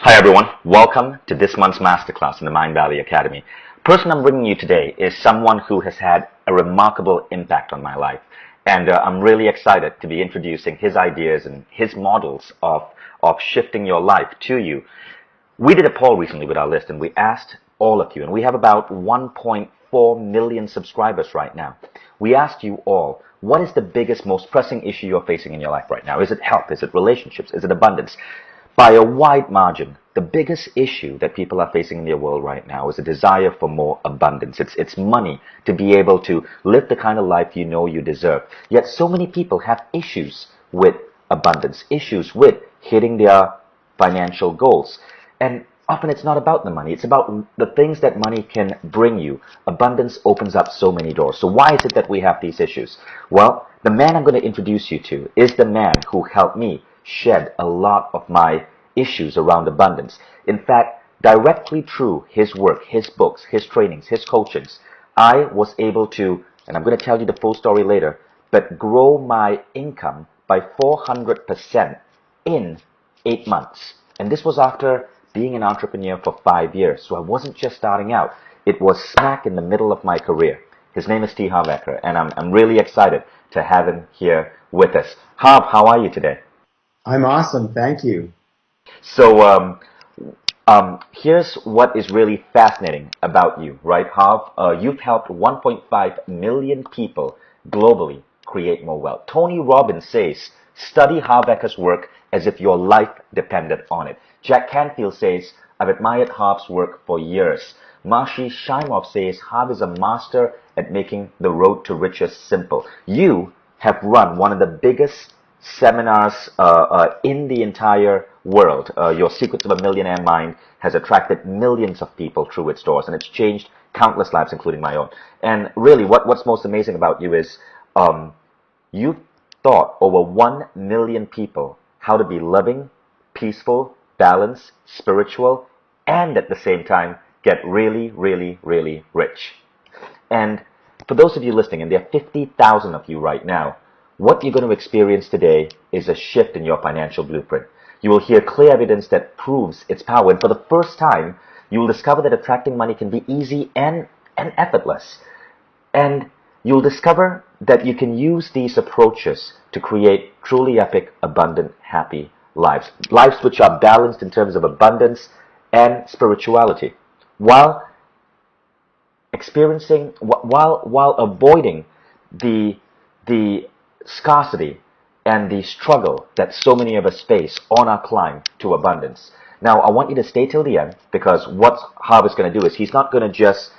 Hi everyone, welcome to this month's masterclass in the Mind Valley Academy. The person I'm bringing you today is someone who has had a remarkable impact on my life, and I'm really excited to be introducing his ideas and his models of shifting your life to you. We did a poll recently with our list, and we asked all of you, and we have about 1.4 million subscribers right now. We asked you all, what is the biggest, most pressing issue you're facing in your life right now? Is it health? Is it relationships? Is it abundance? By a wide margin, the biggest issue that people are facing in their world right now is a desire for more abundance. It's money to be able to live the kind of life you know you deserve. Yet so many people have issues with abundance, issues with hitting their financial goals. And often it's not about the money. It's about the things that money can bring you. Abundance opens up so many doors. So why is it that we have these issues? Well, the man I'm going to introduce you to is the man who helped me shed a lot of my issues around abundance. In fact, directly through his work, his books, his trainings, his coachings, I was able to, and I'm going to tell you the full story later, but grow my income by 400% in 8 months. And this was after being an entrepreneur for 5 years. So I wasn't just starting out. It was smack in the middle of my career. His name is T.Harv Eker, and I'm really excited to have him here with us. Harv, how are you today? I'm awesome. Thank you. So here's what is really fascinating about you, right, Harv? You've helped 1.5 million people globally create more wealth. Tony Robbins says, study Harv Eker's work as if your life depended on it. Jack Canfield says, I've admired Harv's work for years. Marshy Shimoff says, Harv is a master at making the road to riches simple. You have run one of the biggest seminars in the entire world. Your Secrets of a Millionaire Mind has attracted millions of people through its doors, and it's changed countless lives, including my own. And really, what's most amazing about you is you've taught over 1 million people how to be loving, peaceful, balanced, spiritual, and at the same time, get really, really, really rich. And for those of you listening, and there are 50,000 of you right now, what you're going to experience today is a shift in your financial blueprint. You will hear clear evidence that proves its power. And for the first time, you will discover that attracting money can be easy and effortless. And you'll discover that you can use these approaches to create truly epic, abundant, happy lives. Lives which are balanced in terms of abundance and spirituality, while while avoiding the scarcity and the struggle that so many of us face on our climb to abundance. Now, I want you to stay till the end, because what Harv is going to do is he's not going to just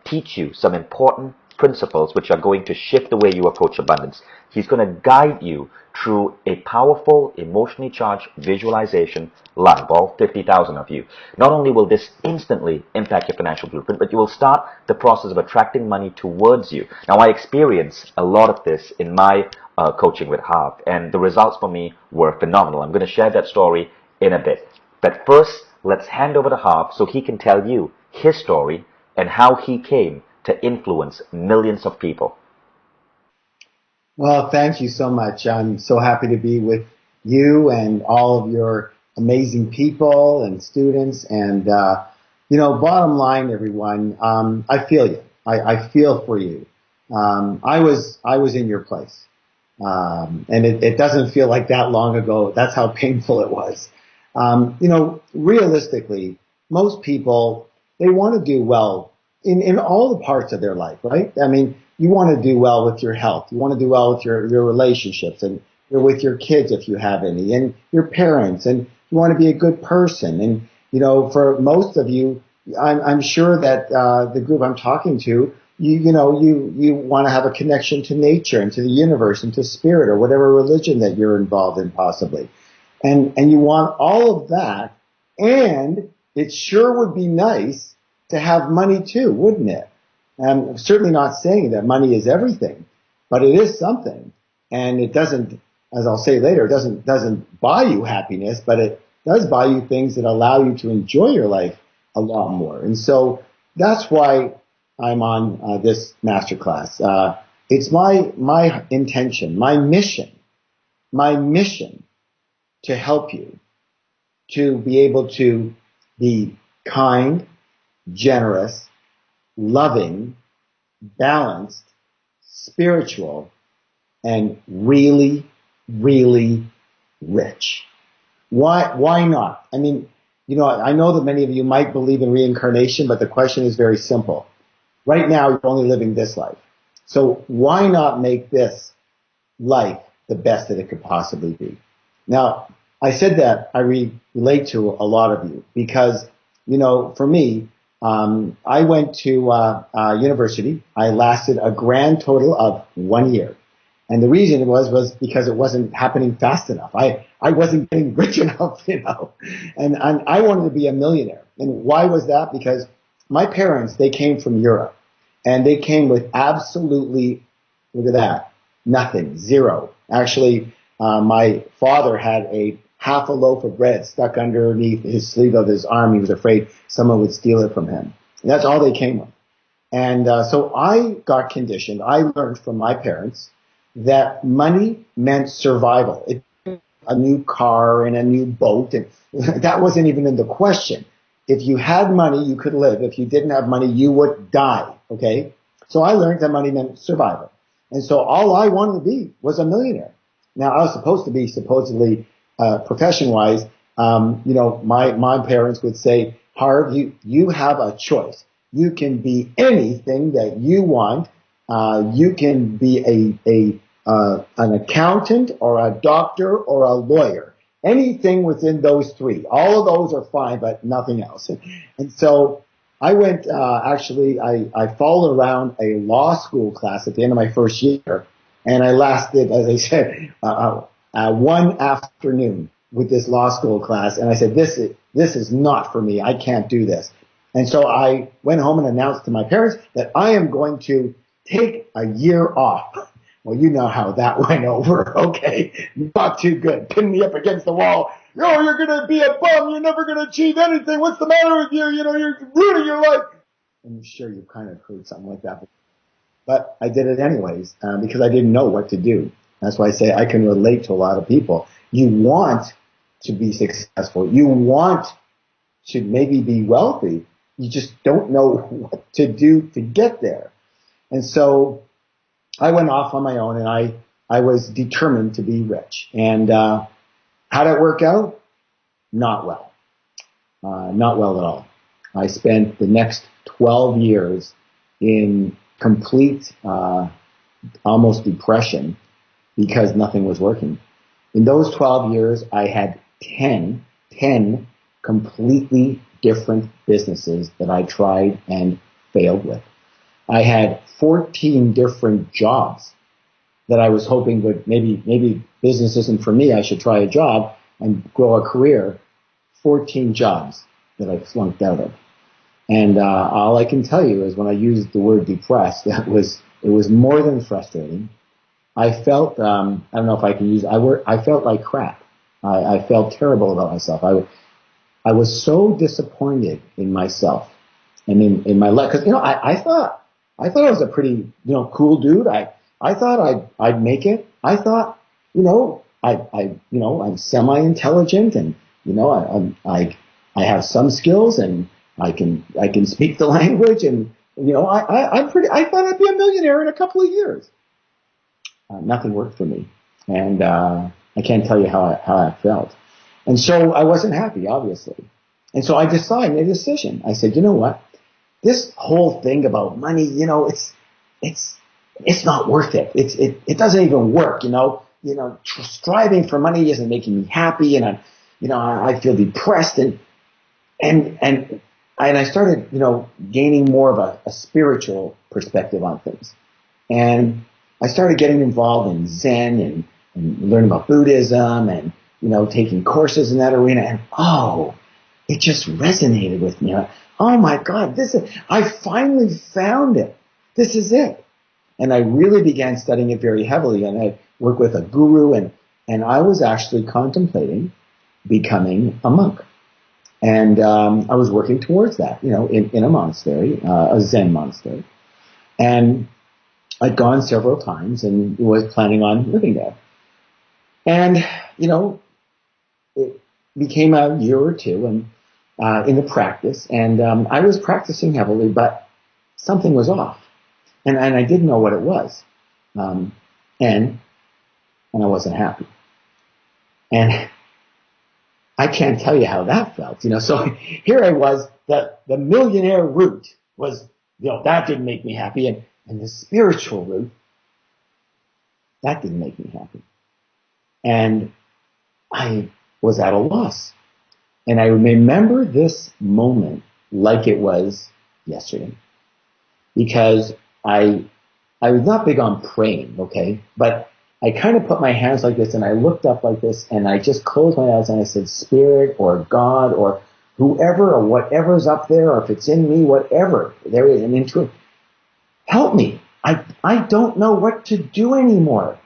teach you some important principles which are going to shift the way you approach abundance. He's going to guide you through a powerful, emotionally charged visualization live, all 50,000 of you. Not only will this instantly impact your financial blueprint, but you will start the process of attracting money towards you. Now, I experienced a lot of this in my coaching with Harv, and the results for me were phenomenal. I'm going to share that story in a bit. But first, let's hand over to Harv so he can tell you his story and how he came to influence millions of people. Well, thank you so much. I'm so happy to be with you and all of your amazing people and students. And, bottom line, everyone, I feel you. I feel for you. I was in your place. And it doesn't feel like that long ago. That's how painful it was. Realistically, most people, they want to do well in all the parts of their life, right? I mean, you want to do well with your health. You want to do well with your relationships and with your kids if you have any, and your parents, and you want to be a good person. And, for most of you, I'm sure that the group I'm talking to, you want to have a connection to nature and to the universe and to spirit or whatever religion that you're involved in possibly. And you want all of that, and it sure would be nice to have money too, wouldn't it? I'm certainly not saying that money is everything, but it is something. And it doesn't, as I'll say later, it doesn't buy you happiness, but it does buy you things that allow you to enjoy your life a lot more. And so that's why I'm on this masterclass. It's my intention, my mission to help you to be able to be kind, generous, loving, balanced, spiritual, and really, really rich. Why not? I mean, I know that many of you might believe in reincarnation, but the question is very simple. Right now, you're only living this life. So why not make this life the best that it could possibly be? Now, I said that I relate to a lot of you because, for me, I went to university. I lasted a grand total of 1 year. And the reason was because it wasn't happening fast enough. I wasn't getting rich enough, and I wanted to be a millionaire. And why was that? Because my parents, they came from Europe, and they came with absolutely, look at that, nothing, zero. Actually, my father had a half a loaf of bread stuck underneath his sleeve of his arm. He was afraid someone would steal it from him. And that's all they came with. And so I got conditioned. I learned from my parents that money meant survival. A new car and a new boat, and that wasn't even in the question. If you had money, you could live. If you didn't have money, you would die. Okay? So I learned that money meant survival. And so all I wanted to be was a millionaire. Now, I was supposed to be supposedly, profession-wise, my parents would say, Harv, you have a choice. You can be anything that you want. You can be an accountant or a doctor or a lawyer. Anything within those three. All of those are fine, but nothing else. And so I went, I followed around a law school class at the end of my first year, and I lasted, as I said, one afternoon with this law school class, and I said, this is not for me. I can't do this. And so I went home and announced to my parents that I am going to take a year off. Well, you know how that went over, okay? Not too good. Pin me up against the wall. Oh, you're going to be a bum. You're never going to achieve anything. What's the matter with you? You're ruining your life. I'm sure you've kind of heard something like that. But I did it anyways because I didn't know what to do. That's why I say I can relate to a lot of people. You want to be successful. You want to maybe be wealthy. You just don't know what to do to get there. And so I went off on my own, and I was determined to be rich. And how did it work out? Not well. Not well at all. I spent the next 12 years in complete, almost depression because nothing was working. In those 12 years, I had 10 completely different businesses that I tried and failed with. I had 14 different jobs that I was hoping would maybe business isn't for me. I should try a job and grow a career. 14 jobs that I flunked out of. And all I can tell you is when I used the word depressed, it was more than frustrating. I felt, I don't know if I can use, I felt like crap. I felt terrible about myself. I was so disappointed in myself and in my life. Cause, I thought I was a pretty, cool dude. I thought I'd make it. I thought, I'm semi-intelligent and, I have some skills and I can speak the language and, I thought I'd be a millionaire in a couple of years. Nothing worked for me. And, I can't tell you how I felt. And so I wasn't happy, obviously. And so I made a decision. I said, you know what? This whole thing about money, it's not worth it. It doesn't even work, striving for money isn't making me happy. And I feel depressed and I started, gaining more of a spiritual perspective on things. And I started getting involved in Zen and learning about Buddhism and, taking courses in that arena. And it just resonated with me. Oh my God, I finally found it. This is it. And I really began studying it very heavily. And I worked with a guru and I was actually contemplating becoming a monk. And I was working towards that, in a monastery, a Zen monastery. And I'd gone several times and was planning on living there. And, became a year or two and in the practice, and I was practicing heavily, but something was off, and I didn't know what it was, and I wasn't happy, and I can't tell you how that felt, So here I was, the millionaire route was, that didn't make me happy, and the spiritual route, that didn't make me happy, and I was at a loss. And I remember this moment like it was yesterday, because I was not big on praying, okay, but I kind of put my hands like this and I looked up like this and I just closed my eyes and I said, Spirit or God or whoever or whatever's up there, or if it's in me, whatever there is, an intuition, help me. I don't know what to do anymore.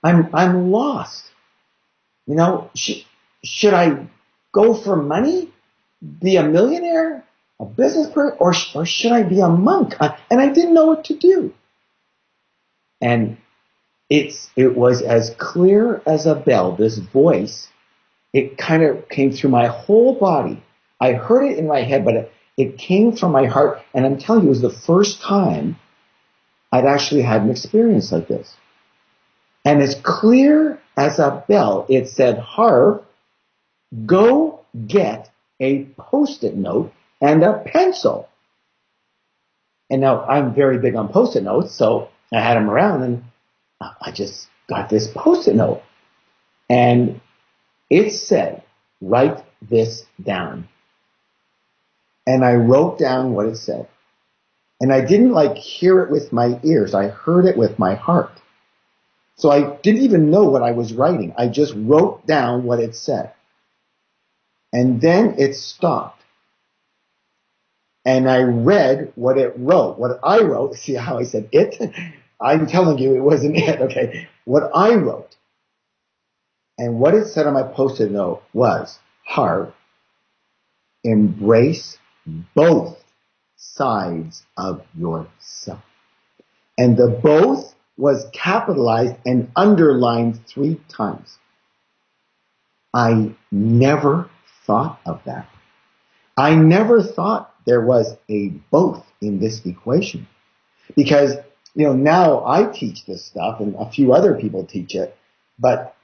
I'm lost. Should I go for money, be a millionaire, a business person, or should I be a monk? And I didn't know what to do. And it was as clear as a bell, this voice. It kind of came through my whole body. I heard it in my head, but it came from my heart. And I'm telling you, it was the first time I'd actually had an experience like this. And as clear as a bell, it said, Harv, go get a Post-it note and a pencil. And now I'm very big on Post-it notes, so I had them around and I just got this Post-it note. And it said, write this down. And I wrote down what it said. And I didn't hear it with my ears. I heard it with my heart. So I didn't even know what I was writing. I just wrote down what it said. And then it stopped. And I read what it wrote. What I wrote, see how I said it? I'm telling you, it wasn't it, okay? What I wrote. And what it said on my Post-it note was, Harv, embrace both sides of yourself. And the both was capitalized and underlined 3 times. I never thought of that. I never thought there was a both in this equation. Because, now I teach this stuff and a few other people teach it, but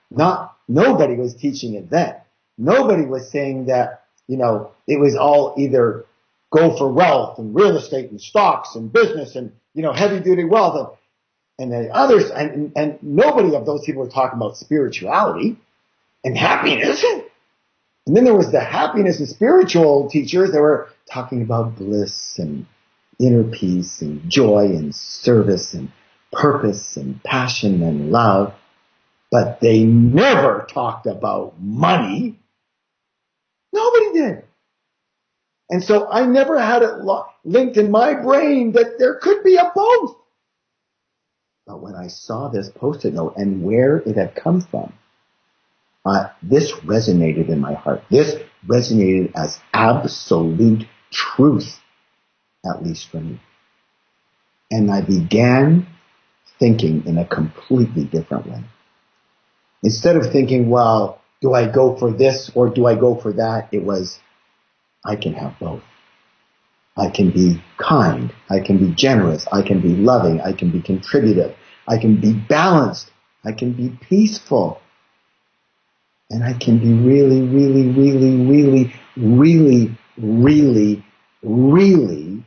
nobody was teaching it then. Nobody was saying that, it was all either go for wealth and real estate and stocks and business and, heavy duty wealth. And then others, and nobody of those people were talking about spirituality and happiness. And then there was the happiness and spiritual teachers that were talking about bliss and inner peace and joy and service and purpose and passion and love. But they never talked about money. Nobody did. And so I never had it linked in my brain that there could be a both. But when I saw this Post-it note and where it had come from, this resonated in my heart. This resonated as absolute truth, at least for me. And I began thinking in a completely different way. Instead of thinking, well, do I go for this or do I go for that? It was, I can have both. I can be kind. I can be generous. I can be loving. I can be contributive. I can be balanced. I can be peaceful. And I can be really, really, really, really, really, really, really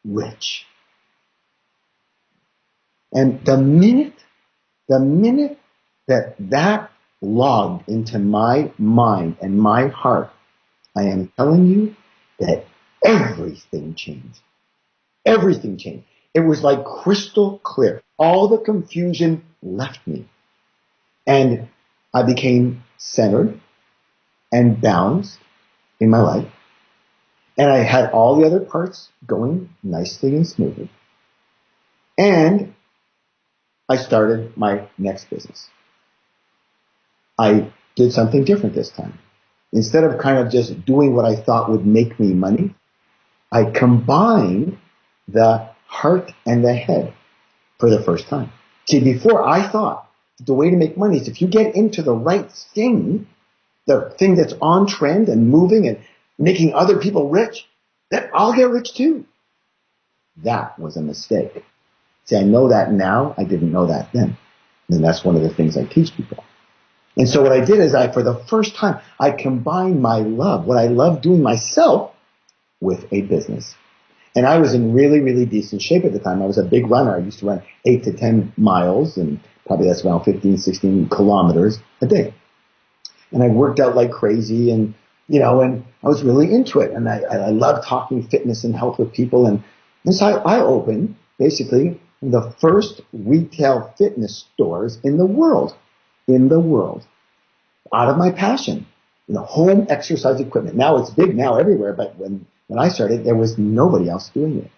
rich. And the minute that logged into my mind and my heart, I am telling you that everything changed. Everything changed. It was like crystal clear. All the confusion left me. And I became centered and balanced in my life. And I had all the other parts going nicely and smoothly. And I started my next business. I did something different this time. Instead of kind of just doing what I thought would make me money, I combined the heart and the head for the first time. See, before I thought the way to make money is if you get into the right thing, the thing that's on trend and moving and making other people rich, then I'll get rich too. That was a mistake. See, I know that now. I didn't know that then. And that's one of the things I teach people. And so what I did is for the first time, I combined my love, what I love doing myself, with a business. And I was in really, really decent shape at the time. I was a big runner. I used to run 8 to 10 miles, and probably that's around 15, 16 kilometers a day. And I worked out like crazy, and, and I was really into it. And I loved talking fitness and health with people. And so I opened, basically, the first retail fitness stores in the world, out of my passion. Home exercise equipment. Now it's big now everywhere, but when I started, there was nobody else doing it.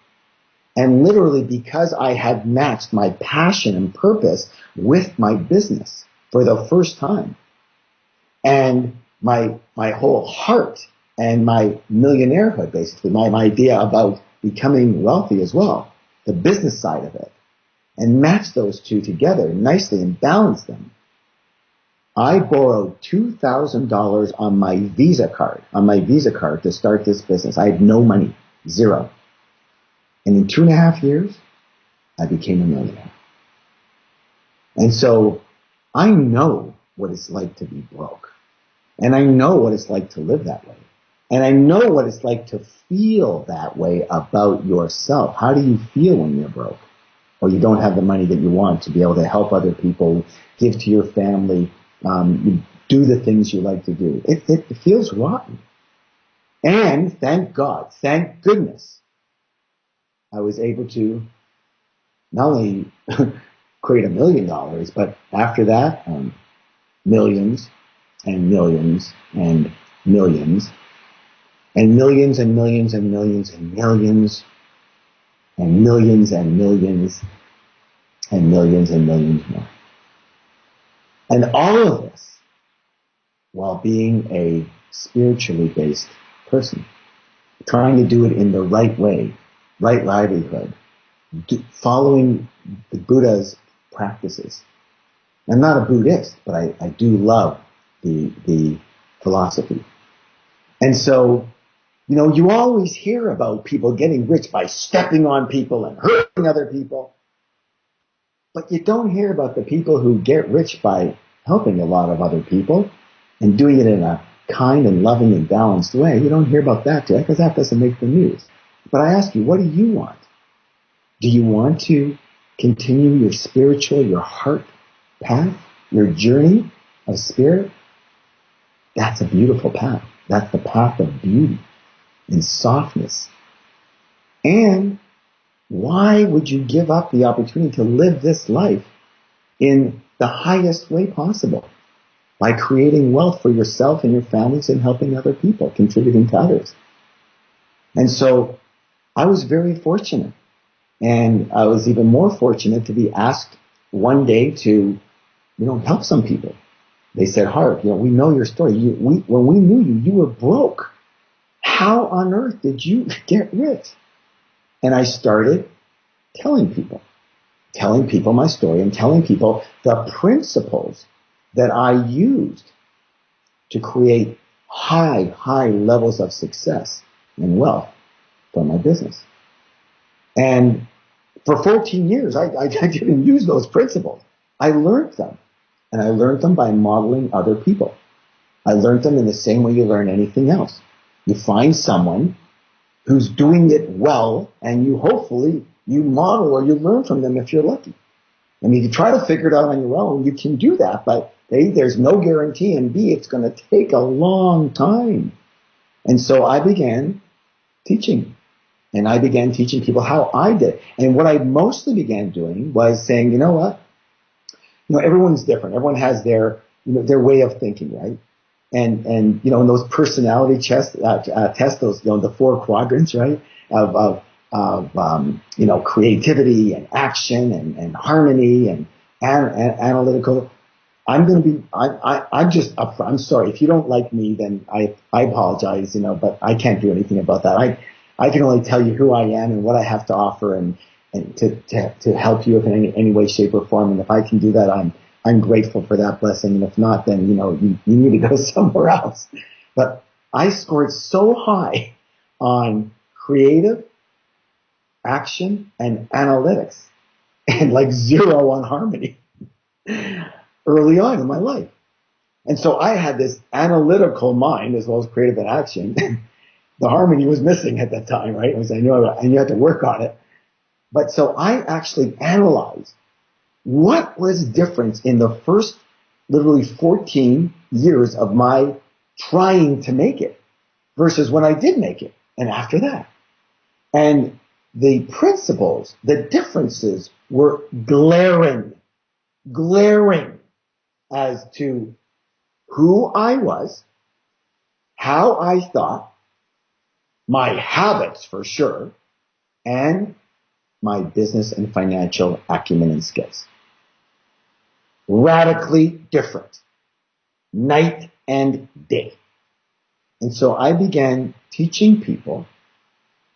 And literally because I had matched my passion and purpose with my business for the first time, and my whole heart and my millionairehood, basically, my idea about becoming wealthy as well, the business side of it, and match those two together nicely and balance them, I borrowed $2,000 on my Visa card to start this business. I had no money, zero. And in 2.5 years, I became a millionaire. And so I know what it's like to be broke. And I know what it's like to live that way. And I know what it's like to feel that way about yourself. How do you feel when you're broke? Or you don't have the money that you want to be able to help other people, give to your family, you do the things you like to do. It feels rotten. And thank God, thank goodness, I was able to not only create $1 million, but after that, millions and millions and millions and millions and millions and millions and millions and millions and millions and millions and millions more. And all of this while being a spiritually based person, trying to do it in the right way, right livelihood, following the Buddha's practices. I'm not a Buddhist, but I do love the philosophy. And so, you always hear about people getting rich by stepping on people and hurting other people. But you don't hear about the people who get rich by helping a lot of other people and doing it in a kind and loving and balanced way. You don't hear about that too, because that doesn't make the news. But I ask you, what do you want? Do you want to continue your spiritual, your heart path, your journey of spirit? That's a beautiful path. That's the path of beauty and softness. And why would you give up the opportunity to live this life in the highest way possible? By creating wealth for yourself and your families and helping other people, contributing to others. And so I was very fortunate. And I was even more fortunate to be asked one day to, help some people. They said, Harv, we know your story. When we knew you, you were broke. How on earth did you get rich? And I started telling people my story and telling people the principles that I used to create high levels of success and wealth for my business. And for 14 years, I didn't use those principles. I learned them. And I learned them by modeling other people. I learned them in the same way you learn anything else. You find someone who's doing it well, and you model or you learn from them if you're lucky. I mean, if you try to figure it out on your own, you can do that, but A, there's no guarantee, and B, it's going to take a long time. And so I began teaching. And I began teaching people how I did. And what I mostly began doing was saying, you know what? Everyone's different. Everyone has their way of thinking, right? And in those personality tests, those, the 4 quadrants, right? Of creativity and action and harmony and analytical. I'm sorry. If you don't like me, then I apologize, but I can't do anything about that. I can only tell you who I am and what I have to offer and to help you in any way, shape, or form. And if I can do that, I'm grateful for that blessing. And if not, then, you need to go somewhere else. But I scored so high on creative, action, and analytics, and like 0 on harmony early on in my life. And so I had this analytical mind as well as creative and action. The harmony was missing at that time, right? I knew I had to work on it. But so I actually analyzed what was different in the first literally 14 years of my trying to make it versus when I did make it and after that. And the principles, the differences were glaring as to who I was, how I thought, my habits for sure, and my business and financial acumen and skills. Radically different, night and day. And so I began teaching people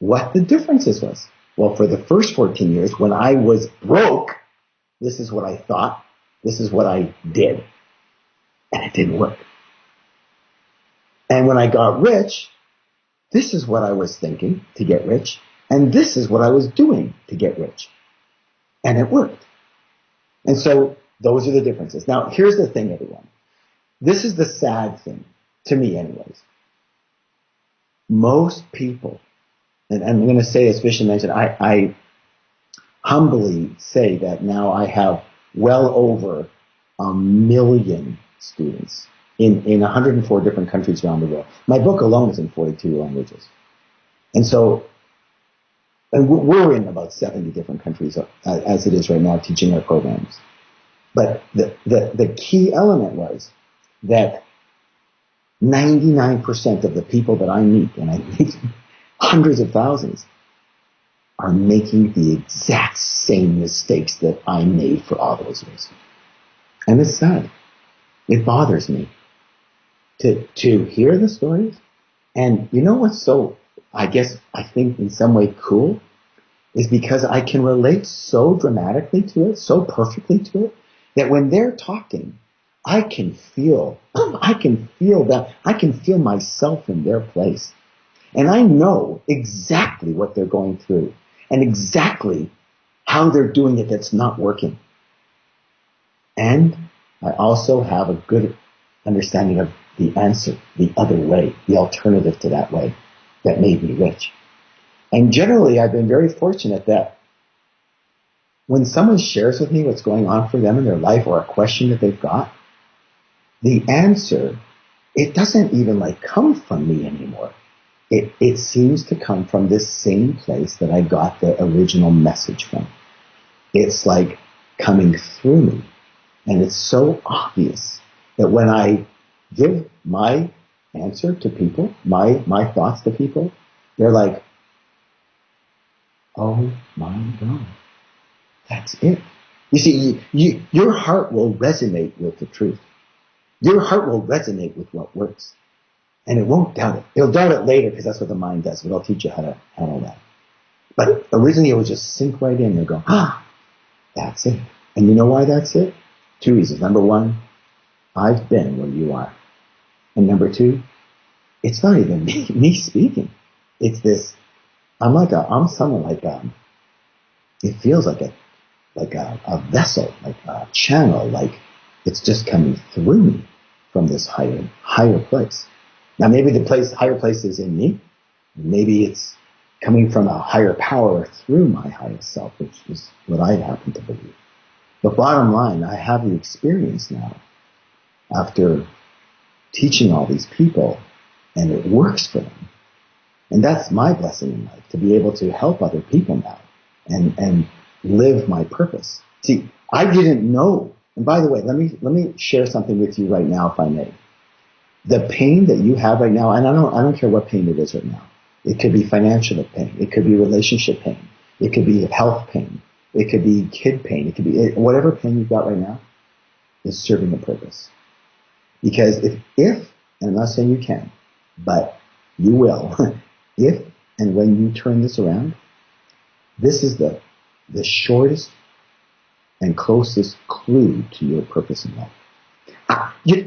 what the differences was. Well, for the first 14 years, when I was broke, this is what I thought, this is what I did, and it didn't work. And when I got rich, this is what I was thinking to get rich, and this is what I was doing to get rich. And it worked. And so those are the differences. Now, here's the thing, everyone. This is the sad thing, to me anyways. Most people, and I'm going to say, as Vishen mentioned, I humbly say that now I have well over 1 million students in 104 different countries around the world. My book alone is in 42 languages. And so, and we're in about 70 different countries as it is right now, teaching our programs. But the key element was that 99% of the people that I meet, and I meet hundreds of thousands, are making the exact same mistakes that I made for all those years. And it's sad. It bothers me to hear the stories. And you know what's so, I think in some way cool, is because I can relate so dramatically to it, so perfectly to it, that when they're talking, I can feel that, I can feel myself in their place. And I know exactly what they're going through and exactly how they're doing it that's not working. And I also have a good understanding of the answer, the other way, the alternative to that way that made me rich. And generally, I've been very fortunate that when someone shares with me what's going on for them in their life or a question that they've got, the answer, it doesn't even come from me anymore. It seems to come from this same place that I got the original message from. It's like coming through me. And it's so obvious that when I give my answer to people, my thoughts to people, they're like, oh my God, that's it. You see, your heart will resonate with the truth. Your heart will resonate with what works. And it won't doubt it. It'll doubt it later because that's what the mind does. It'll teach you how to handle that. But originally it would just sink right in and go, that's it. And you know why that's it? 2 reasons. Number one, I've been where you are. And number two, it's not even me speaking. It's this, I'm someone it feels like a vessel, like a channel, like it's just coming through me from this higher place. Now maybe the higher place is in me. Maybe it's coming from a higher power through my higher self, which is what I happen to believe. But bottom line, I have the experience now after teaching all these people, and it works for them. And that's my blessing in life, to be able to help other people now and live my purpose. See, I didn't know. And by the way, let me share something with you right now, if I may. The pain that you have right now, and I don't care what pain it is right now. It could be financial pain. It could be relationship pain. It could be health pain. It could be kid pain. It could be whatever pain you've got right now is serving a purpose. Because if, and I'm not saying you can, but you will, if and when you turn this around, this is the shortest and closest clue to your purpose in life.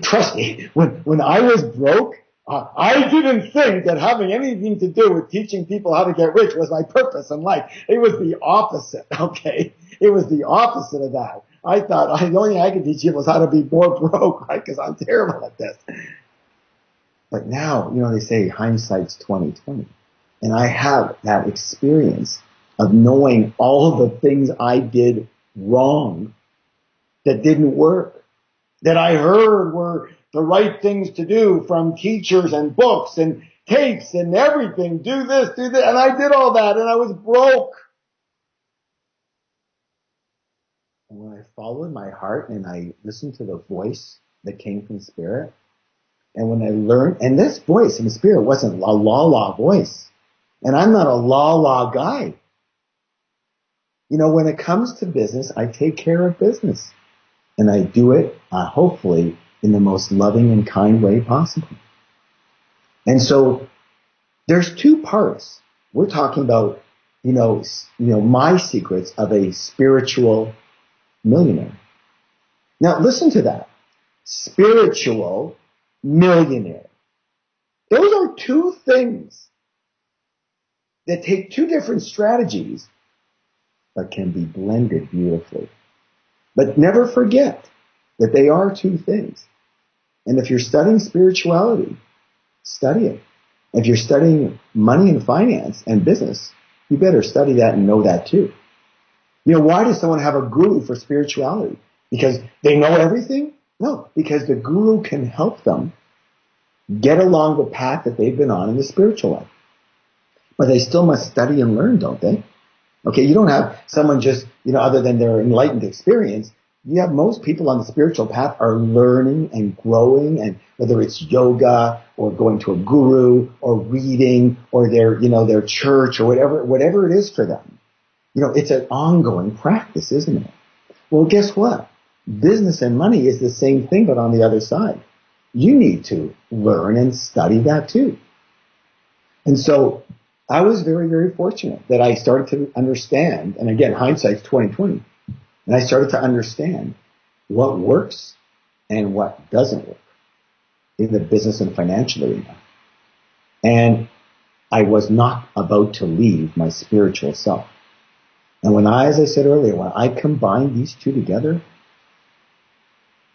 Trust me, when I was broke, I didn't think that having anything to do with teaching people how to get rich was my purpose in life. It was the opposite, okay? It was the opposite of that. I thought the only thing I could teach people was how to be more broke, right? Because I'm terrible at this. But now, they say hindsight's 20/20. And I have that experience of knowing all the things I did wrong that didn't work, that I heard were the right things to do from teachers and books and tapes and everything. Do this, do that. And I did all that and I was broke. And when I followed my heart and I listened to the voice that came from Spirit, and when I learned, and this voice in the Spirit wasn't a la voice. And I'm not a la guy. When it comes to business, I take care of business. And I do it, hopefully, in the most loving and kind way possible. And so there's two parts. We're talking about, my secrets of a spiritual millionaire. Now listen to that. Spiritual millionaire. Those are two things that take two different strategies, but can be blended beautifully. But never forget that they are two things. And if you're studying spirituality, study it. If you're studying money and finance and business, you better study that and know that too. Why does someone have a guru for spirituality? Because they know everything? No, because the guru can help them get along the path that they've been on in the spiritual life. But they still must study and learn, don't they? Okay, you don't have someone just, other than their enlightened experience, you have most people on the spiritual path are learning and growing, and whether it's yoga or going to a guru or reading or their church or whatever it is for them. It's an ongoing practice, isn't it? Well, guess what? Business and money is the same thing, but on the other side. You need to learn and study that too. And so I was very, very fortunate that I started to understand, and again, hindsight's 20/20, and I started to understand what works and what doesn't work in the business and financial arena. And I was not about to leave my spiritual self. And as I said earlier, when I combine these two together,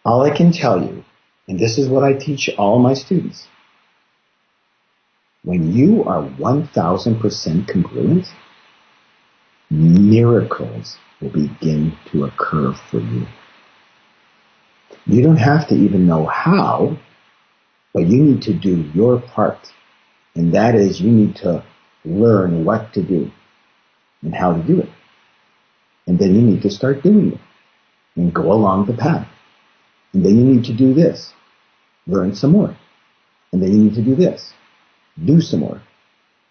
all I can tell you, and this is what I teach all my students, when you are 1,000% congruent, miracles will begin to occur for you. You don't have to even know how, but you need to do your part. And that is, you need to learn what to do and how to do it. And then you need to start doing it and go along the path. And then you need to do this, learn some more. And then you need to do this, do some more.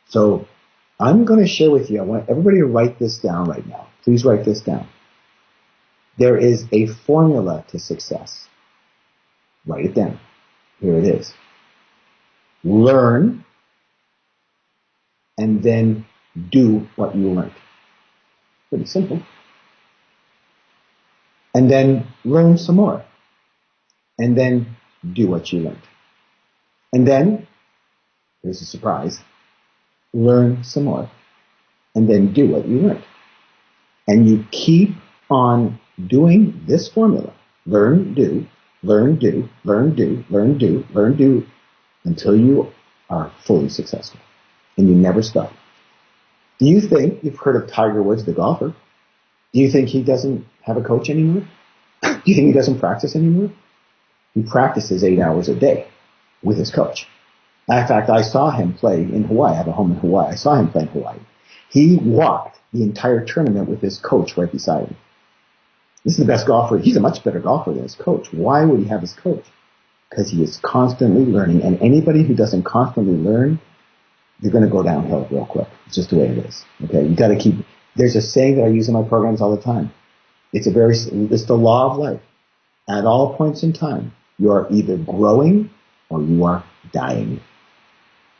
So I'm going to share with you, I want everybody to write this down right now. Please write this down. There is a formula to success. Write it down. Here it is. Learn and then do what you learned. Pretty simple. And then learn some more. And then do what you learned. And then, here's a surprise, learn some more. And then do what you learned. And you keep on doing this formula. Learn, do, learn, do, learn, do, learn, do, learn, do, until you are fully successful. And you never stop. Do you think, you've heard of Tiger Woods, the golfer, do you think he doesn't have a coach anymore? Do you think he doesn't practice anymore? He practices 8 hours a day with his coach. In fact, I saw him play in Hawaii. I have a home in Hawaii. I saw him play in Hawaii. He walked the entire tournament with his coach right beside him. This is the best golfer. He's a much better golfer than his coach. Why would he have his coach? Because he is constantly learning. And anybody who doesn't constantly learn, you're going to go downhill real quick. It's just the way it is. Okay, you got to keep. There's a saying that I use in my programs all the time. It's the law of life. At all points in time, you are either growing or you are dying.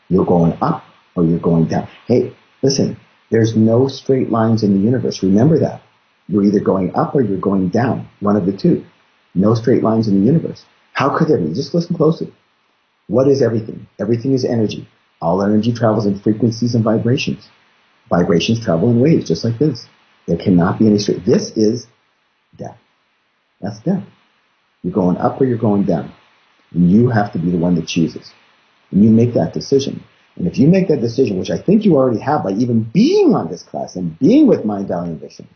You're going up or you're going down. Hey, listen, there's no straight lines in the universe. Remember that. You're either going up or you're going down. One of the two. No straight lines in the universe. How could there be? Just listen closely. What is everything? Everything is energy. All energy travels in frequencies and vibrations. Vibrations travel in waves, just like this. There cannot be any straight. This is death. That's death. You're going up or you're going down. And you have to be the one that chooses. And you make that decision. And if you make that decision, which I think you already have by even being on this class and being with Mind, Valley, and Vision,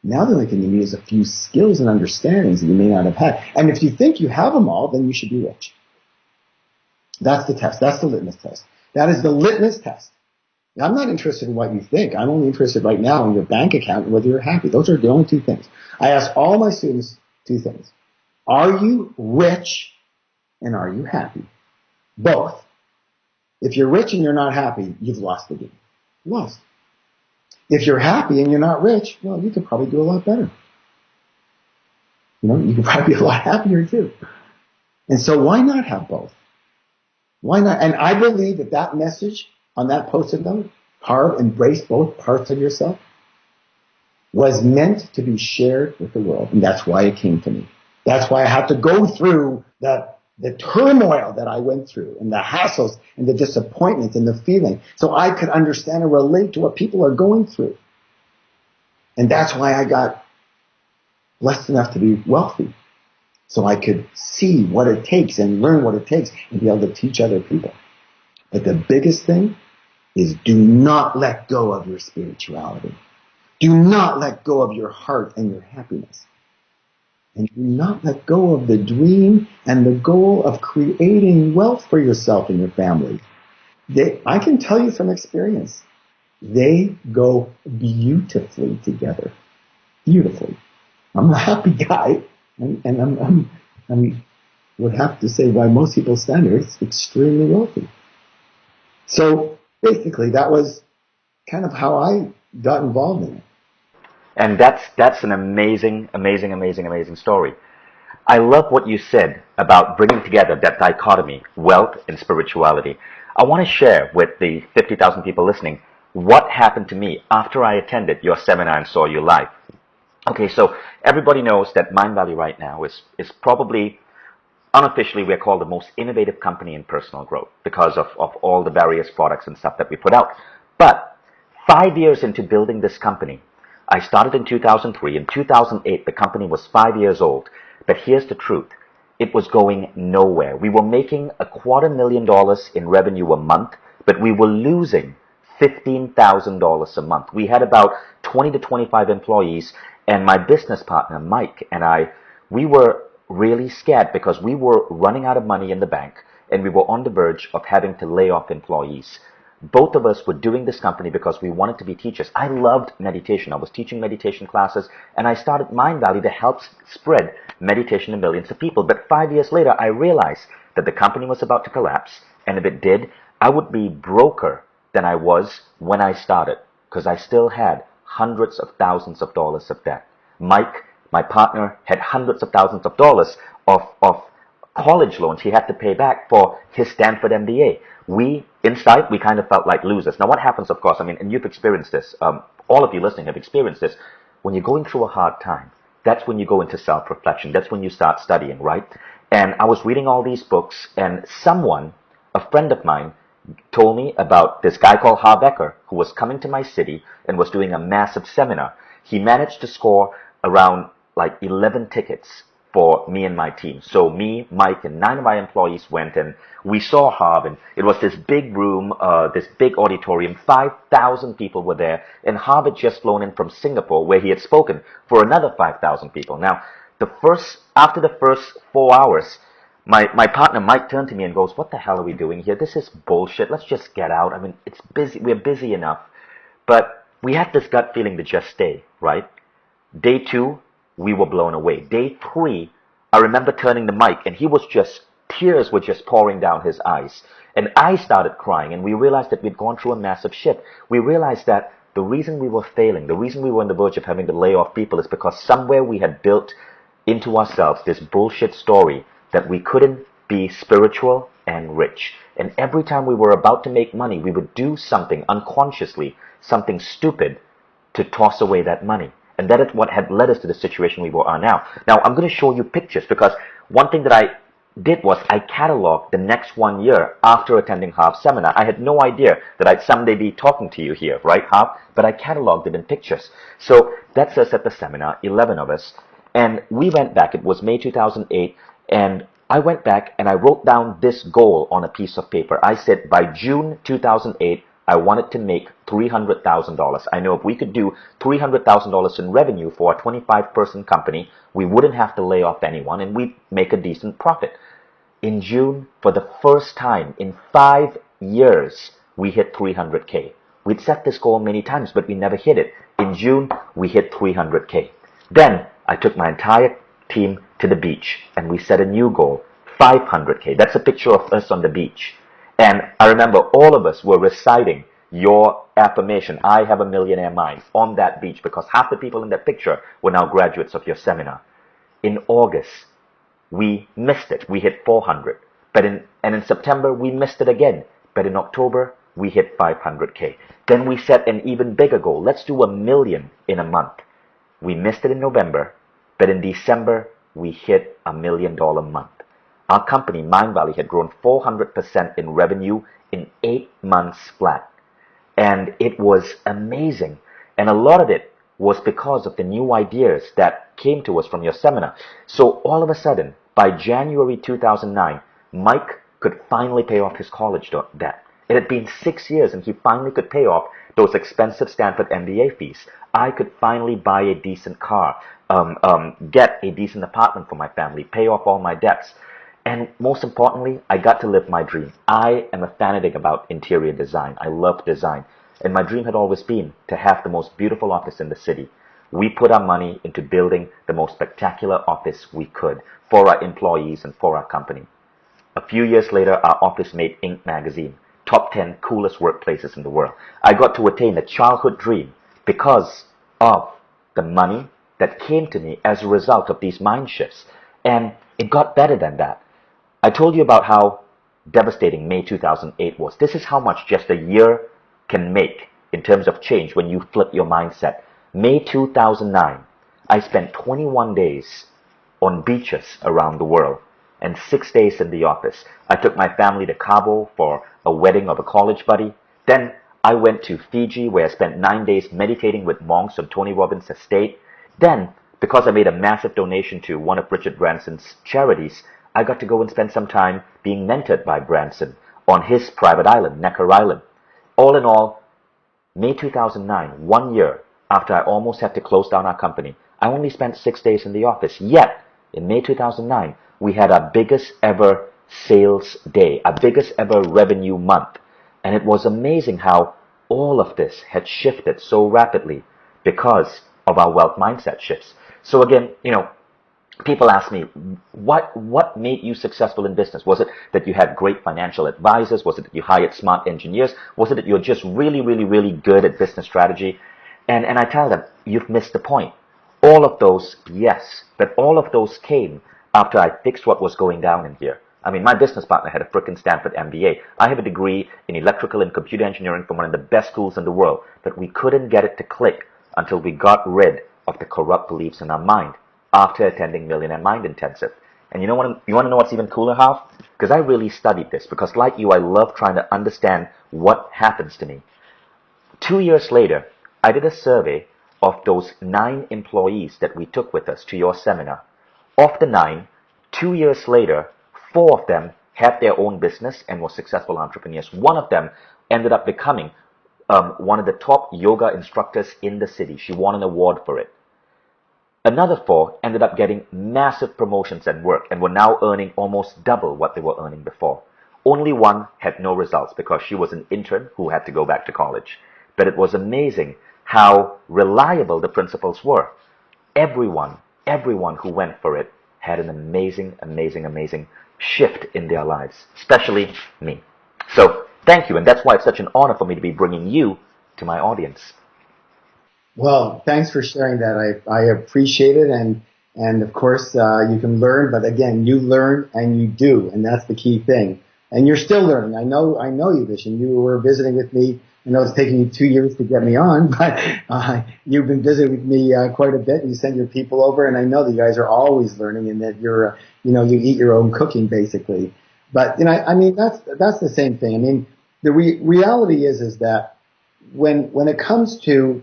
now the only thing you need is a few skills and understandings that you may not have had. And if you think you have them all, then you should be rich. That's the test. That's the litmus test. That is the litmus test. Now, I'm not interested in what you think. I'm only interested right now in your bank account and whether you're happy. Those are the only two things. I ask all my students two things. Are you rich and are you happy? Both. If you're rich and you're not happy, you've lost the game. Lost. If you're happy and you're not rich, well, you could probably do a lot better. You could probably be a lot happier too. And so why not have both? Why not? And I believe that message on that post-it note, T.Harv, embrace both parts of yourself, was meant to be shared with the world. And that's why it came to me. That's why I had to go through the turmoil that I went through and the hassles and the disappointments and the feeling so I could understand and relate to what people are going through. And that's why I got blessed enough to be wealthy. So I could see what it takes and learn what it takes and be able to teach other people. But the biggest thing is do not let go of your spirituality. Do not let go of your heart and your happiness. And do not let go of the dream and the goal of creating wealth for yourself and your family. I can tell you from experience, they go beautifully together. Beautifully. I'm a happy guy, and I would have to say by most people's standards, extremely wealthy. So basically, that was kind of how I got involved in it. And that's an amazing story. I love what you said about bringing together that dichotomy, wealth and spirituality. I want to share with the 50,000 people listening what happened to me after I attended your seminar and saw you live. Okay, so everybody knows that Mind Valley right now is probably, unofficially, we're called the most innovative company in personal growth because of all the various products and stuff that we put out. But 5 years into building this company, I started in 2003. In 2008, the company was 5 years old. But here's the truth. It was going nowhere. We were making $250,000 in revenue a month, but we were losing $15,000 a month. We had about 20 to 25 employees, and my business partner, Mike, and we were really scared because we were running out of money in the bank, and we were on the verge of having to lay off employees. Both of us were doing this company because we wanted to be teachers. I loved meditation. I was teaching meditation classes, and I started Mind Valley to help spread meditation to millions of people. But 5 years later, I realized that the company was about to collapse, and if it did, I would be broker than I was when I started because I still had hundreds of thousands of dollars of debt. Mike, my partner, had hundreds of thousands of dollars of college loans he had to pay back for his Stanford MBA. Inside, we kind of felt like losers. Now, what happens, of course, and you've experienced this, all of you listening have experienced this, when you're going through a hard time, that's when you go into self-reflection. That's when you start studying, right? And I was reading all these books, and a friend of mine, told me about this guy called Eker, who was coming to my city and was doing a massive seminar. He managed to score around like 11 tickets for me and my team. So me, Mike, and 9 of my employees went, and we saw Harv, and it was this big room, this big auditorium. 5,000 people were there, and Harv had just flown in from Singapore, where he had spoken for another 5,000 people. Now, after the first 4 hours, my partner Mike turned to me and goes, "What the hell are we doing here? This is bullshit. Let's just get out. I mean, it's busy. We're busy enough." But we had this gut feeling to just stay, right? Day 2, we were blown away. Day 3, I remember turning to Mike, and tears were just pouring down his eyes. And I started crying, and we realized that we'd gone through a massive shift. We realized that the reason we were failing, the reason we were on the verge of having to lay off people is because somewhere we had built into ourselves this bullshit story that we couldn't be spiritual and rich. And every time we were about to make money, we would do something unconsciously, something stupid, to toss away that money. And that is what had led us to the situation we are now. Now, I'm going to show you pictures because one thing that I did was I cataloged the next 1 year after attending Harv's seminar. I had no idea that I'd someday be talking to you here, right, Harv? But I cataloged it in pictures. So that's us at the seminar, 11 of us. And we went back, it was May 2008, and I went back and I wrote down this goal on a piece of paper. I said by June 2008, I wanted to make $300,000. I know if we could do $300,000 in revenue for a 25-person company, we wouldn't have to lay off anyone and we'd make a decent profit. In June, for the first time in 5 years, we hit 300K. We'd set this goal many times, but we never hit it. In June, we hit 300K. Then, I took my entire team to the beach, and we set a new goal, 500K. That's a picture of us on the beach. And I remember all of us were reciting your affirmation, I have a millionaire mind, on that beach, because half the people in that picture were now graduates of your seminar. In August, we missed it. We hit 400. And in September, we missed it again. But in October, we hit 500K. Then we set an even bigger goal. Let's do 1 million in a month. We missed it in November, but in December, we hit $1 million month. Our company, Mind Valley, had grown 400% in revenue in 8 months flat. And it was amazing. And a lot of it was because of the new ideas that came to us from your seminar. So all of a sudden, by January 2009, Mike could finally pay off his college debt. It had been 6 years and he finally could pay off those expensive Stanford MBA fees. I could finally buy a decent car, get a decent apartment for my family, pay off all my debts. And most importantly, I got to live my dream. I am a fanatic about interior design. I love design. And my dream had always been to have the most beautiful office in the city. We put our money into building the most spectacular office we could for our employees and for our company. A few years later, our office made Inc. magazine, top 10 coolest workplaces in the world. I got to attain a childhood dream because of the money that came to me as a result of these mind shifts. And it got better than that. I told you about how devastating May 2008 was. This is how much just a year can make in terms of change when you flip your mindset. May 2009, I spent 21 days on beaches around the world and 6 days in the office. I took my family to Cabo for a wedding of a college buddy. Then I went to Fiji where I spent 9 days meditating with monks on Tony Robbins' estate. Then, because I made a massive donation to one of Richard Branson's charities, I got to go and spend some time being mentored by Branson on his private island, Eker Island. All in all, May 2009, 1 year after I almost had to close down our company, I only spent 6 days in the office. Yet, in May 2009, we had our biggest ever sales day, our biggest ever revenue month. And it was amazing how all of this had shifted so rapidly because of our wealth mindset shifts. So again, people ask me, what made you successful in business? Was it that you had great financial advisors? Was it that you hired smart engineers? Was it that you're just really, really, really good at business strategy? And I tell them, you've missed the point. All of those, yes, but all of those came after I fixed what was going down in here. I mean, my business partner had a frickin' Stanford MBA. I have a degree in electrical and computer engineering from one of the best schools in the world, but we couldn't get it to click until we got rid of the corrupt beliefs in our mind after attending Millionaire Mind Intensive. And you want to know what's even cooler, Harv? Because I really studied this, because like you, I love trying to understand what happens to me. 2 years later, I did a survey of those 9 employees that we took with us to your seminar. Of the 9, 2 years later, 4 of them had their own business and were successful entrepreneurs. One of them ended up becoming one of the top yoga instructors in the city. She won an award for it. Another 4 ended up getting massive promotions at work and were now earning almost double what they were earning before. Only one had no results because she was an intern who had to go back to college. But it was amazing how reliable the principles were. Everyone who went for it had an amazing shift in their lives, especially me. So thank you, and that's why it's such an honor for me to be bringing you to my audience. Well, thanks for sharing that. I appreciate it, and of course you can learn, but again, you learn and you do, and that's the key thing. And you're still learning. I know you, Vishen. You were visiting with me I know it's taking you 2 years to get me on, but you've been visiting with me quite a bit. You send your people over, and I know that you guys are always learning, and that you're, you eat your own cooking basically. But I mean, that's the same thing. I mean, the reality is that when it comes to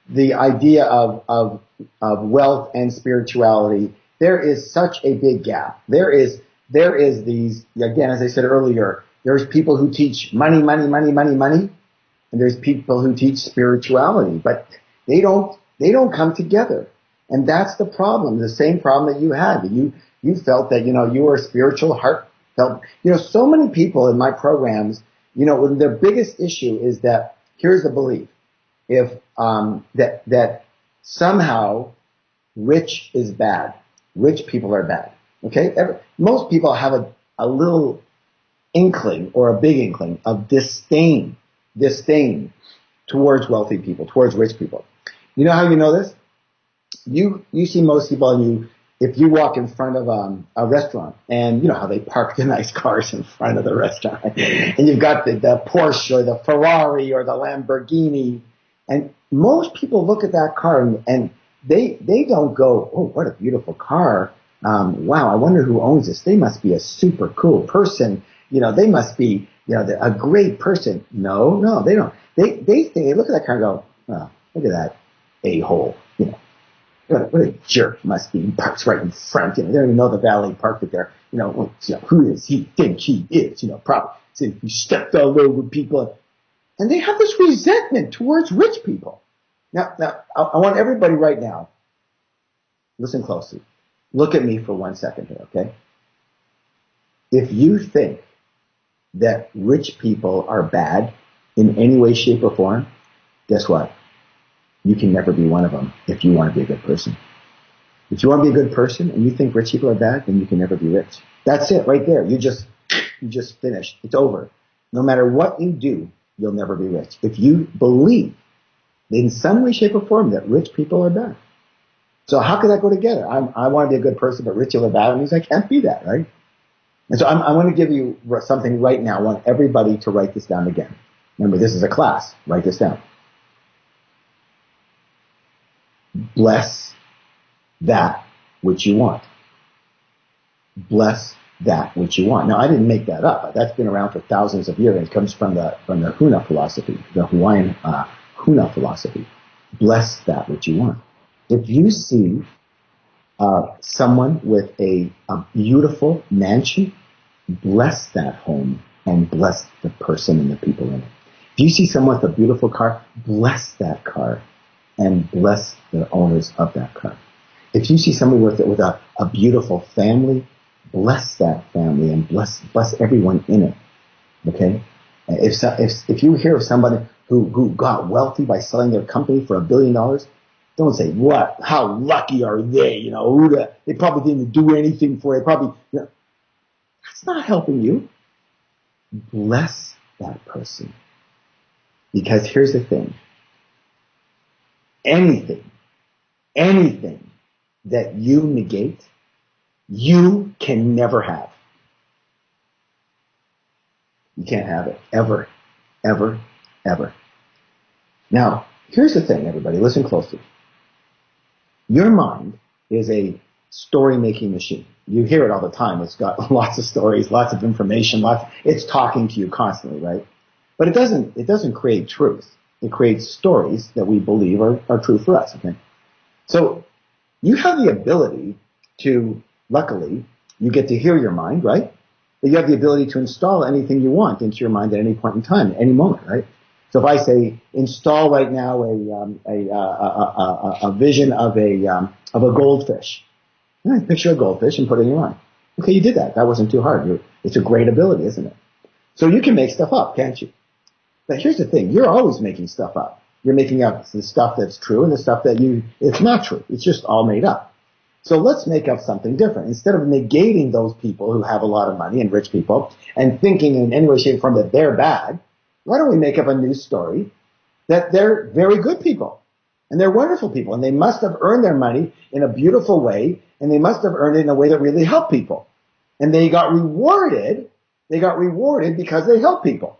the idea of wealth and spirituality, there is such a big gap. There is these, again, as I said earlier, there's people who teach money, money, money, money, money, and there's people who teach spirituality, but they don't come together. And that's the problem, the same problem that you had. You felt that, you were a spiritual, heartfelt, so many people in my programs, their biggest issue is that here's the belief. If, that somehow rich is bad. Rich people are bad. Okay? Most people have a little inkling or a big inkling of disdain towards wealthy people, towards rich people. You know how you know this? You see most people, and if you walk in front of a restaurant, and you know how they park the nice cars in front of the restaurant, and you've got the Porsche or the Ferrari or the Lamborghini, and most people look at that car and they don't go, oh, what a beautiful car. Wow, I wonder who owns this. They must be a super cool person. They must be, a great person. No, they don't. They look at that car and go, oh, look at that a-hole. What a jerk must be. He parks right in front. They don't even know the valet parked it there. Who does he think he is? Probably. See, he stepped all over people. And they have this resentment towards rich people. Now, I want everybody right now, listen closely. Look at me for 1 second here, okay? If you think that rich people are bad in any way, shape, or form, guess what? You can never be one of them if you want to be a good person. If you want to be a good person and you think rich people are bad, then you can never be rich. That's it right there. You just finished. It's over. No matter what you do, you'll never be rich. If you believe in some way, shape, or form that rich people are bad. So how could that go together? I want to be a good person, but rich people are bad. It means I can't be that, right? And so I'm going to give you something right now. I want everybody to write this down again. Remember, this is a class. Write this down. Bless that which you want. Bless that which you want. Now, I didn't make that up. That's been around for thousands of years. It comes from the Huna philosophy, the Hawaiian Huna philosophy. Bless that which you want. If you see someone with a beautiful mansion, bless that home and bless the person and the people in it. If you see someone with a beautiful car, bless that car and bless the owners of that car. If you see someone with a beautiful family, bless that family and bless everyone in it. Okay? If you hear of somebody who got wealthy by selling their company for $1 billion, don't say, what? How lucky are they? They probably didn't do anything for it. Probably, that's not helping you. Bless that person. Because here's the thing. Anything that you negate, you can never have. You can't have it. Ever. Ever. Ever. Now, here's the thing, everybody. Listen closely. Your mind is a story-making machine. You hear it all the time. It's got lots of stories, lots of information, it's talking to you constantly, right? But it doesn't create truth. It creates stories that we believe are true for us, okay? So you have the ability to, luckily, you get to hear your mind, right? But you have the ability to install anything you want into your mind at any point in time, at any moment, right? So if I say, install right now a vision of a goldfish, picture a goldfish and put it in your mind. Okay, you did that. That wasn't too hard. It's a great ability, isn't it? So you can make stuff up, can't you? But here's the thing. You're always making stuff up. You're making up the stuff that's true and the stuff it's not true. It's just all made up. So let's make up something different. Instead of negating those people who have a lot of money and rich people and thinking in any way, shape, or form that they're bad, why don't we make up a new story that they're very good people and they're wonderful people and they must have earned their money in a beautiful way and they must have earned it in a way that really helped people. And they got rewarded because they helped people.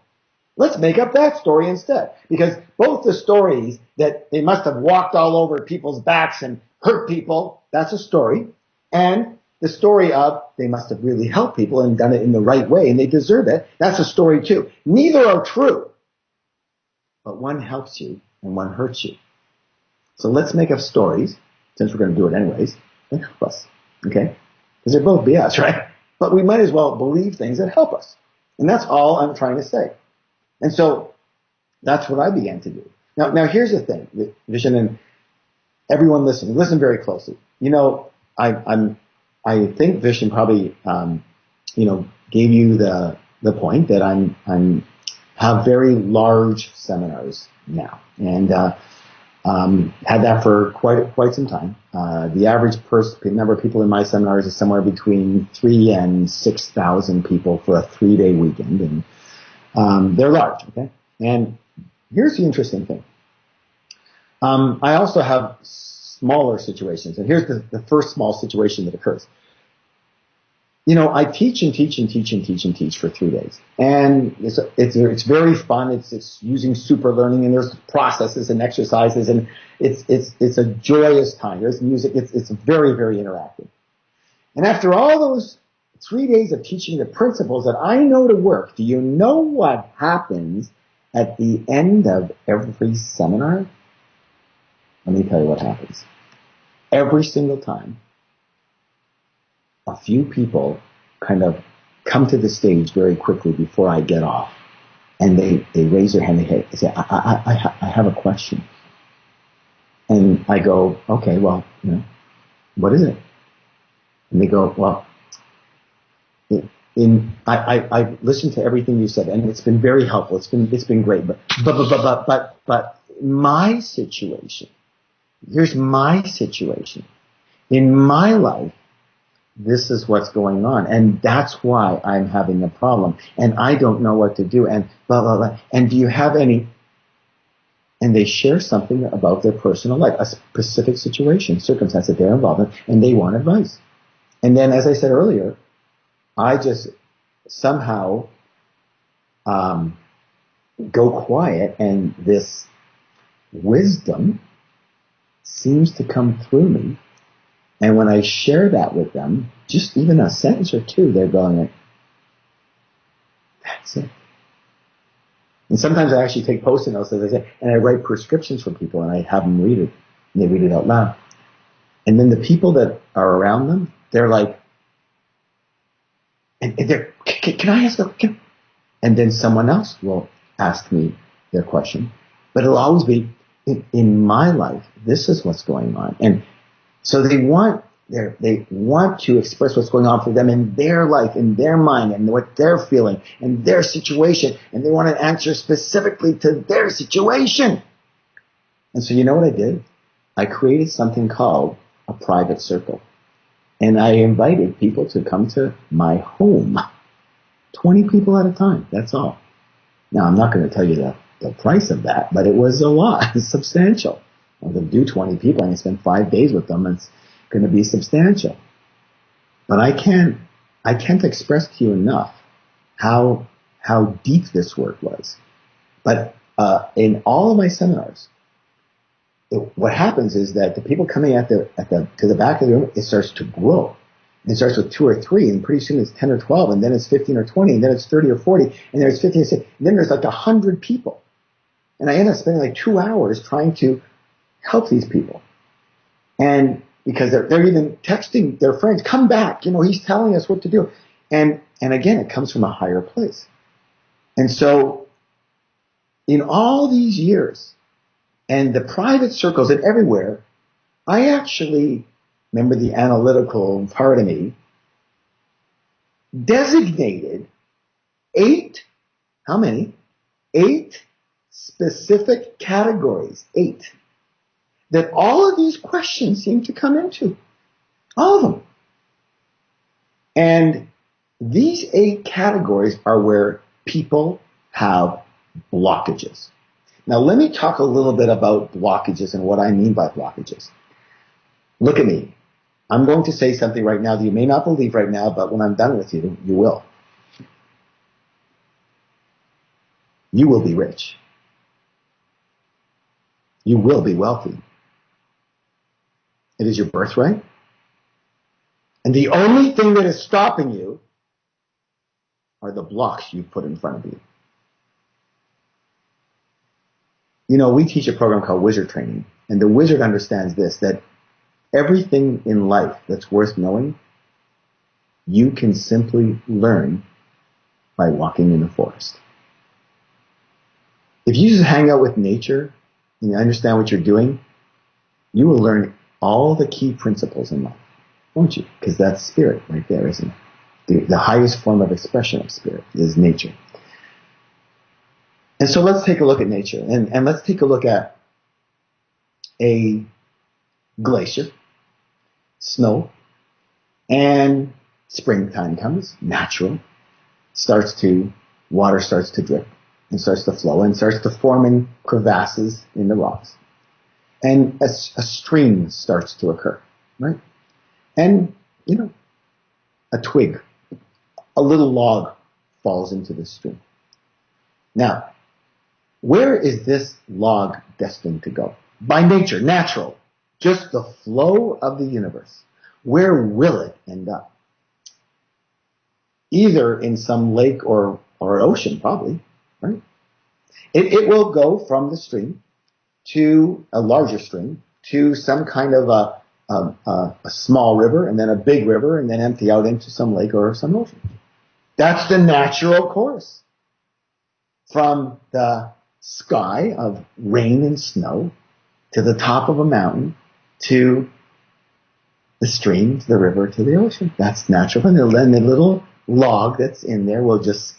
Let's make up that story instead. Because both the stories that they must have walked all over people's backs and hurt people, that's a story. And the story of they must have really helped people and done it in the right way and they deserve it, that's a story too. Neither are true. But one helps you and one hurts you. So let's make up stories, since we're going to do it anyways, that help us. Okay? Because they're both BS, right? But we might as well believe things that help us. And that's all I'm trying to say. And so that's what I began to do. Now here's the thing, Vishen, and everyone listening, listen very closely. You know, I think Vishen probably, gave you the point that I'm have very large seminars now, and had that for quite some time. The average number of people in my seminars is somewhere between 3,000 and 6,000 people for a 3-day weekend, and they're large, okay? And here's the interesting thing. I also have smaller situations, and here's the first small situation that occurs. You know, I teach and teach and teach and teach and teach for 3 days, and it's very fun. It's using super learning, and there's processes and exercises, and it's a joyous time. There's music. It's very, very interactive. And after all those 3 days of teaching the principles that I know to work, do you know what happens at the end of every seminar? Let me tell you what happens. Every single time, a few people kind of come to the stage very quickly before I get off, and they raise their hand. They say, I have a question. And I go, okay, well, what is it? And they go, well, I listened to everything you said, and it's been very helpful. It's been great, but my situation. Here's my situation. In my life, this is what's going on, and that's why I'm having a problem, and I don't know what to do, and blah, blah, blah. And do you have any? And they share something about their personal life, a specific situation, circumstance that they're involved in, and they want advice. And then, as I said earlier, I just somehow go quiet, and this wisdom seems to come through me. And when I share that with them, just even a sentence or two, they're going like, that's it. And sometimes I actually take post-it notes, as I say, and I write prescriptions for people, and I have them read it, and they read it out loud. And then the people that are around them, they're like, and they're, can I ask a question? And then someone else will ask me their question. But it'll always be, in my life, this is what's going on. And so they want to express what's going on for them in their life, in their mind, and what they're feeling, and their situation, and they want an answer specifically to their situation. And so you know what I did? I created something called a private circle. And I invited people to come to my home. 20 people at a time, that's all. Now, I'm not going to tell you the price of that, but it was a lot. It's substantial. I'm going to do 20 people. I'm going to spend 5 days with them. It's going to be substantial. But I can't express to you enough how deep this work was. But in all of my seminars, what happens is that the people coming to the back of the room, it starts to grow. It starts with 2 or 3, and pretty soon it's 10 or 12, and then it's 15 or 20, and then it's 30 or 40, and then it's 50 or 60, and then there's like 100 people. And I end up spending like 2 hours trying to help these people. And because they're even texting their friends, come back, he's telling us what to do. And again, it comes from a higher place. And so in all these years, and the private circles and everywhere, I actually, remember the analytical part of me, designated 8, how many? 8 specific categories, 8, that all of these questions seem to come into. All of them. And these 8 categories are where people have blockages. Now, let me talk a little bit about blockages and what I mean by blockages. Look at me. I'm going to say something right now that you may not believe right now, but when I'm done with you, you will. you will be rich. You will be wealthy. It is your birthright. And the only thing that is stopping you are the blocks you've put in front of you. You know, we teach a program called Wizard Training, and the wizard understands this, that everything in life that's worth knowing, you can simply learn by walking in the forest. If you just hang out with nature and you understand what you're doing, you will learn all the key principles in life, won't you? Because that's spirit right there, isn't it? The highest form of expression of spirit is nature. And so let's take a look at nature, and let's take a look at a glacier, snow, and springtime comes, natural, water starts to drip, and starts to flow, and starts to form in crevasses in the rocks. And a stream starts to occur, right? And, you know, a twig, a little log falls into the stream. Now, where is this log destined to go? By nature, natural, just the flow of the universe. Where will it end up? Either in some lake or ocean, probably, right? It will go from the stream to a larger stream to some kind of a small river, and then a big river, and then empty out into some lake or some ocean. That's the natural course. From the sky of rain and snow to the top of a mountain to the stream, to the river, to the ocean. That's natural. And then the little log that's in there will just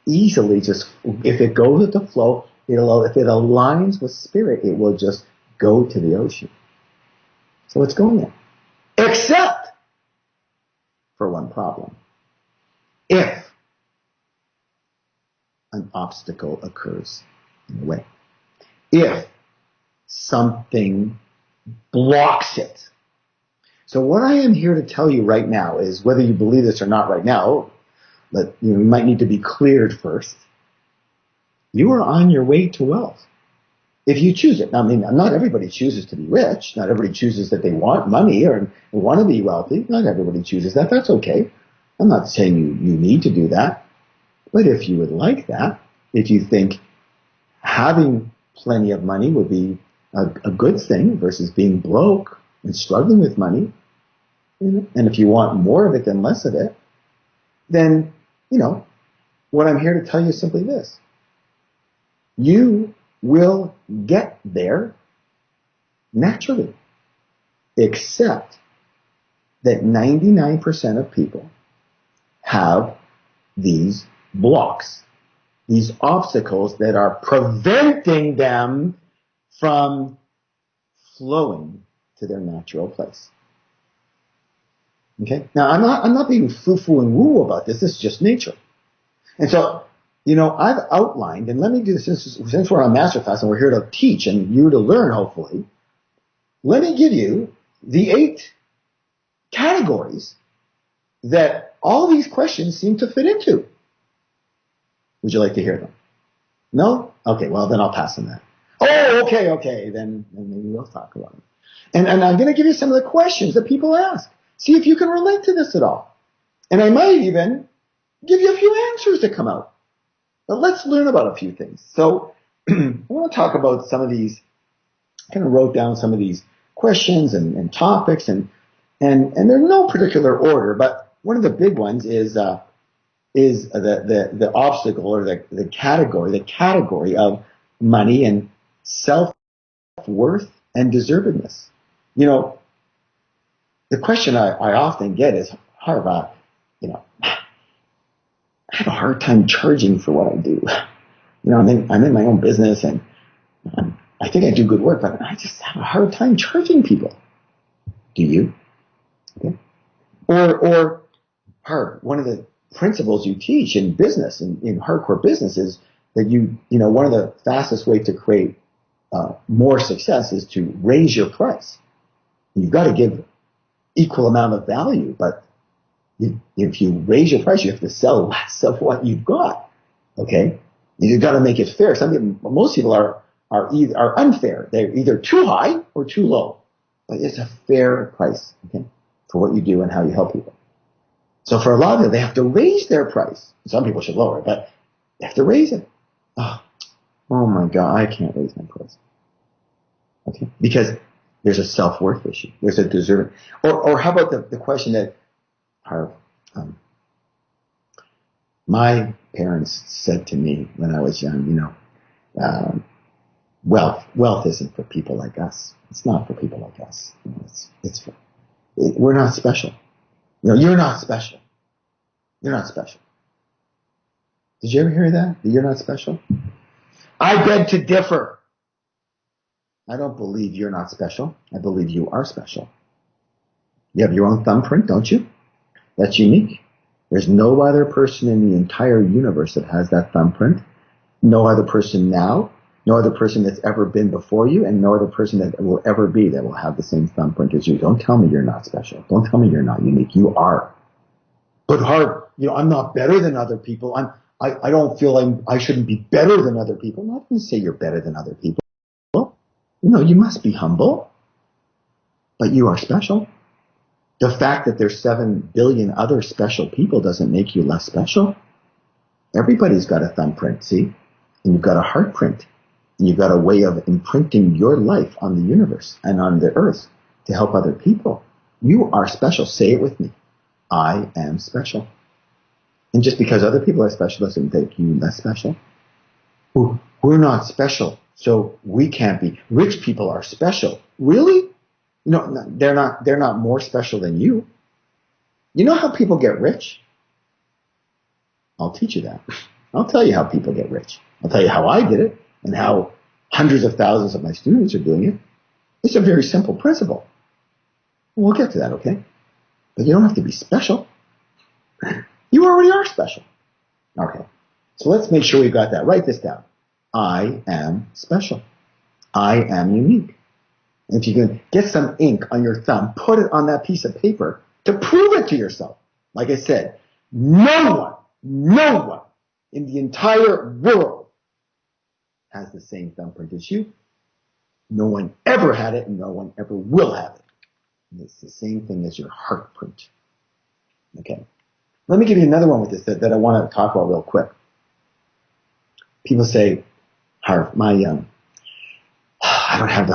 easily if it goes with the flow, if it aligns with spirit, it will just go to the ocean. So it's going there. Except for one problem. If an obstacle occurs in the way. If something blocks it. So what I am here to tell you right now is, whether you believe this or not right now, but you might need to be cleared first. You are on your way to wealth. If you choose it. Now, I mean, not everybody chooses to be rich. Not everybody chooses that they want money or want to be wealthy. Not everybody chooses that. That's okay. I'm not saying you need to do that. But if you would like that, if you think having plenty of money would be a good thing versus being broke and struggling with money, and if you want more of it than less of it, then, what I'm here to tell you is simply this. You will get there naturally, except that 99% of people have these blocks, these obstacles that are preventing them from flowing to their natural place. Okay? Now, I'm not being foo-foo and woo about this. This is just nature. And so, I've outlined, and let me do this, since we're on Masterclass and we're here to teach and you to learn, hopefully, let me give you the 8 categories that all these questions seem to fit into. Would you like to hear them? No? Okay, well, then I'll pass on that. Oh, okay, then maybe we'll talk about them. And I'm going to give you some of the questions that people ask. See if you can relate to this at all. And I might even give you a few answers that come out. But let's learn about a few things. So I want to talk about some of these, kind of wrote down some of these questions and topics, and they're in no particular order, but one of the big ones is the obstacle, or the category of money and self-worth and deservedness. The question I often get is, Harv, I have a hard time charging for what I do. I'm in my own business, and I think I do good work, but I just have a hard time charging people. Do you? Okay. Or Harv, one of the principles you teach in business, in hardcore business, is that one of the fastest ways to create more success is to raise your price. You've got to give equal amount of value, but if you raise your price, you have to sell less of what you've got. Okay? You've got to make it fair. Most people are unfair. They're either too high or too low. But it's a fair price, okay, for what you do and how you help people. So for a lot of them, they have to raise their price. Some people should lower it, but they have to raise it. Oh my God, I can't raise my price. Okay, because there's a self-worth issue. There's a deserving. Or how about the question that my parents said to me when I was young, wealth isn't for people like us. It's not for people like us. We're not special. You're not special. You're not special. Did you ever hear that? That you're not special? I beg to differ. I don't believe you're not special. I believe you are special. You have your own thumbprint, don't you? That's unique. There's no other person in the entire universe that has that thumbprint. No other person now. No other person that's ever been before you, and no other person that will ever be that will have the same thumbprint as you. Don't tell me you're not special. Don't tell me you're not unique. You are. But Harv, I'm not better than other people. I don't feel I shouldn't be better than other people. I'm not going to say you're better than other people. You must be humble, but you are special. The fact that there's 7 billion other special people doesn't make you less special. Everybody's got a thumbprint, see? And you've got a heart print. And you've got a way of imprinting your life on the universe and on the earth to help other people. You are special. Say it with me. I am special. And just because other people are special doesn't make you less special. We're not special, so we can't be. Rich people are special. Really? No, they're not more special than you. You know how people get rich? I'll teach you that. I'll tell you how people get rich. I'll tell you how I did it and how hundreds of thousands of my students are doing it. It's a very simple principle. We'll get to that, okay? But you don't have to be special. You already are special. Okay. So let's make sure we've got that. Write this down. I am special. I am unique. And if you can get some ink on your thumb, put it on that piece of paper to prove it to yourself. Like I said, no one in the entire world has the same thumbprint as you. No one ever had it, and no one ever will have it. And it's the same thing as your heart print. Okay. Let me give you another one with this that I want to talk about real quick. People say, Harv, I don't have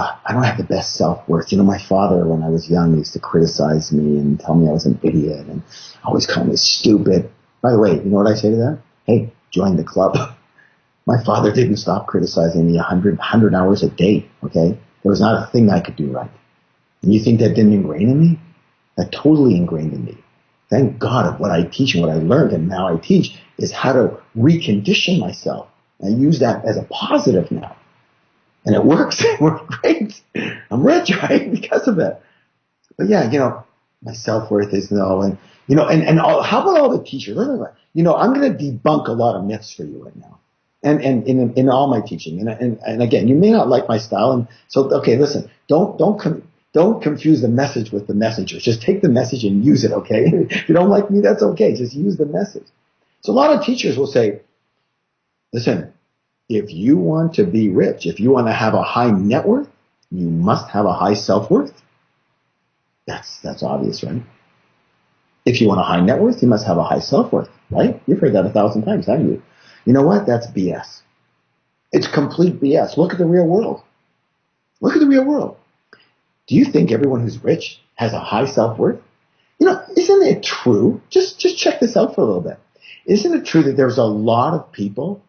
the best self-worth. My father, when I was young, used to criticize me and tell me I was an idiot and always call me stupid. By the way, you know what I say to that? Hey, join the club. My father didn't stop criticizing me 100 hours a day, okay? There was not a thing I could do right. And you think that didn't ingrain in me? That totally ingrained in me. Thank God of what I teach and what I learned and now I teach is how to recondition myself. I use that as a positive now. And it works. It works great. I'm rich, right? Because of it. But yeah, my self-worth is low. And, how about all the teachers? I'm going to debunk a lot of myths for you right now. And in all my teaching. And again, you may not like my style. And so, okay, listen, don't confuse the message with the messengers. Just take the message and use it, okay? If you don't like me, that's okay. Just use the message. So a lot of teachers will say, listen, if you want to be rich, if you want to have a high net worth, you must have a high self-worth. That's obvious, right? If you want a high net worth, you must have a high self-worth, right? You've heard that 1,000 times, haven't you? You know what? That's BS. It's complete BS. Look at the real world. Look at the real world. Do you think everyone who's rich has a high self-worth? Isn't it true? Just check this out for a little bit. Isn't it true that there's a lot of people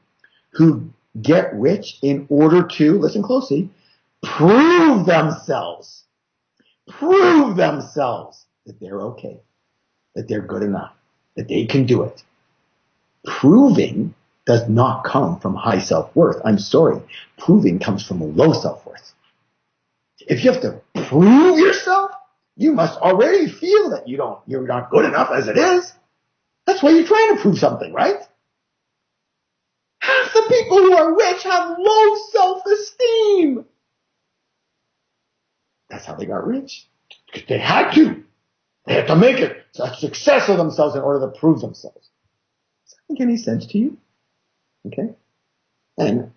who get rich in order to, listen closely, prove themselves that they're okay, that they're good enough, that they can do it. Proving does not come from high self-worth. I'm sorry. Proving comes from low self-worth. If you have to prove yourself, you must already feel that you're not good enough as it is. That's why you're trying to prove something, right? Half the people who are rich have low self-esteem. That's how they got rich. Because they had to. They had to make it a success of themselves in order to prove themselves. Does that make any sense to you? Okay? And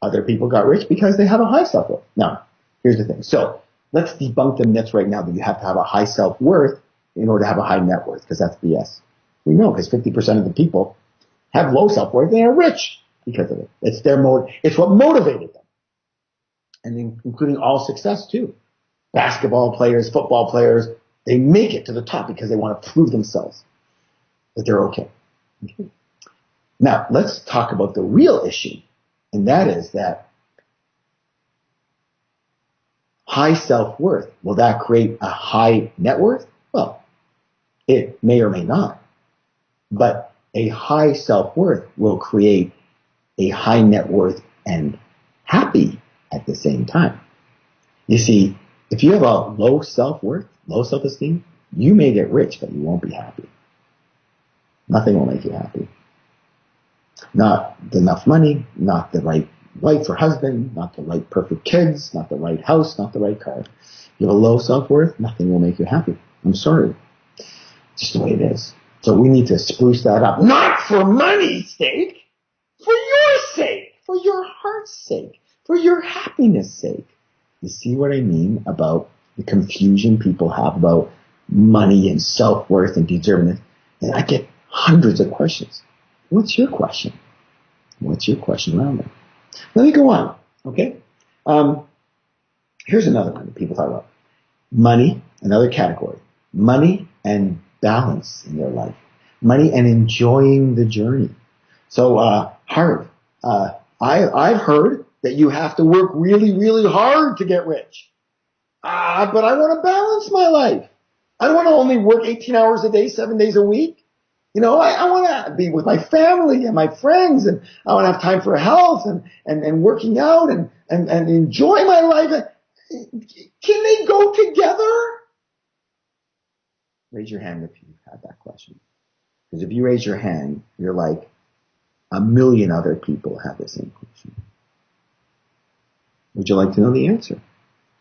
other people got rich because they have a high self-worth. Now, here's the thing. So let's debunk the myths right now that you have to have a high self-worth in order to have a high net worth, because that's BS. We know, because 50% of the people have low self-worth and are rich because of it. It's what motivated them. And including all success too. Basketball players, football players, they make it to the top because they want to prove themselves that they're okay. Now, let's talk about the real issue. And that is that high self-worth, will that create a high net worth? Well, it may or may not. But a high self-worth will create a high net worth and happy at the same time. You see, if you have a low self-worth, low self-esteem, you may get rich, but you won't be happy. Nothing will make you happy. Not enough money, not the right wife or husband, not the right perfect kids, not the right house, not the right car. You have a low self-worth, nothing will make you happy. I'm sorry. It's just the way it is. So we need to spruce that up. Not for money's sake, for your sake, for your heart's sake, for your happiness' sake. You see what I mean about the confusion people have about money and self-worth and deserving? And I get hundreds of questions. What's your question? What's your question around that? Let me go on, okay? Here's another one that people talk about. Money, another category. Money and balance in their life. Money and enjoying the journey. So, Harv, I've heard that you have to work really, really hard to get rich. But I want to balance my life. I don't want to only work 18 hours a day, 7 days a week. You know, I want to be with my family and my friends, and I want to have time for health and working out and enjoy my life. Can they go together? Raise your hand if you had that question. Because if you raise your hand, you're like a million other people have the same question. Would you like to know the answer?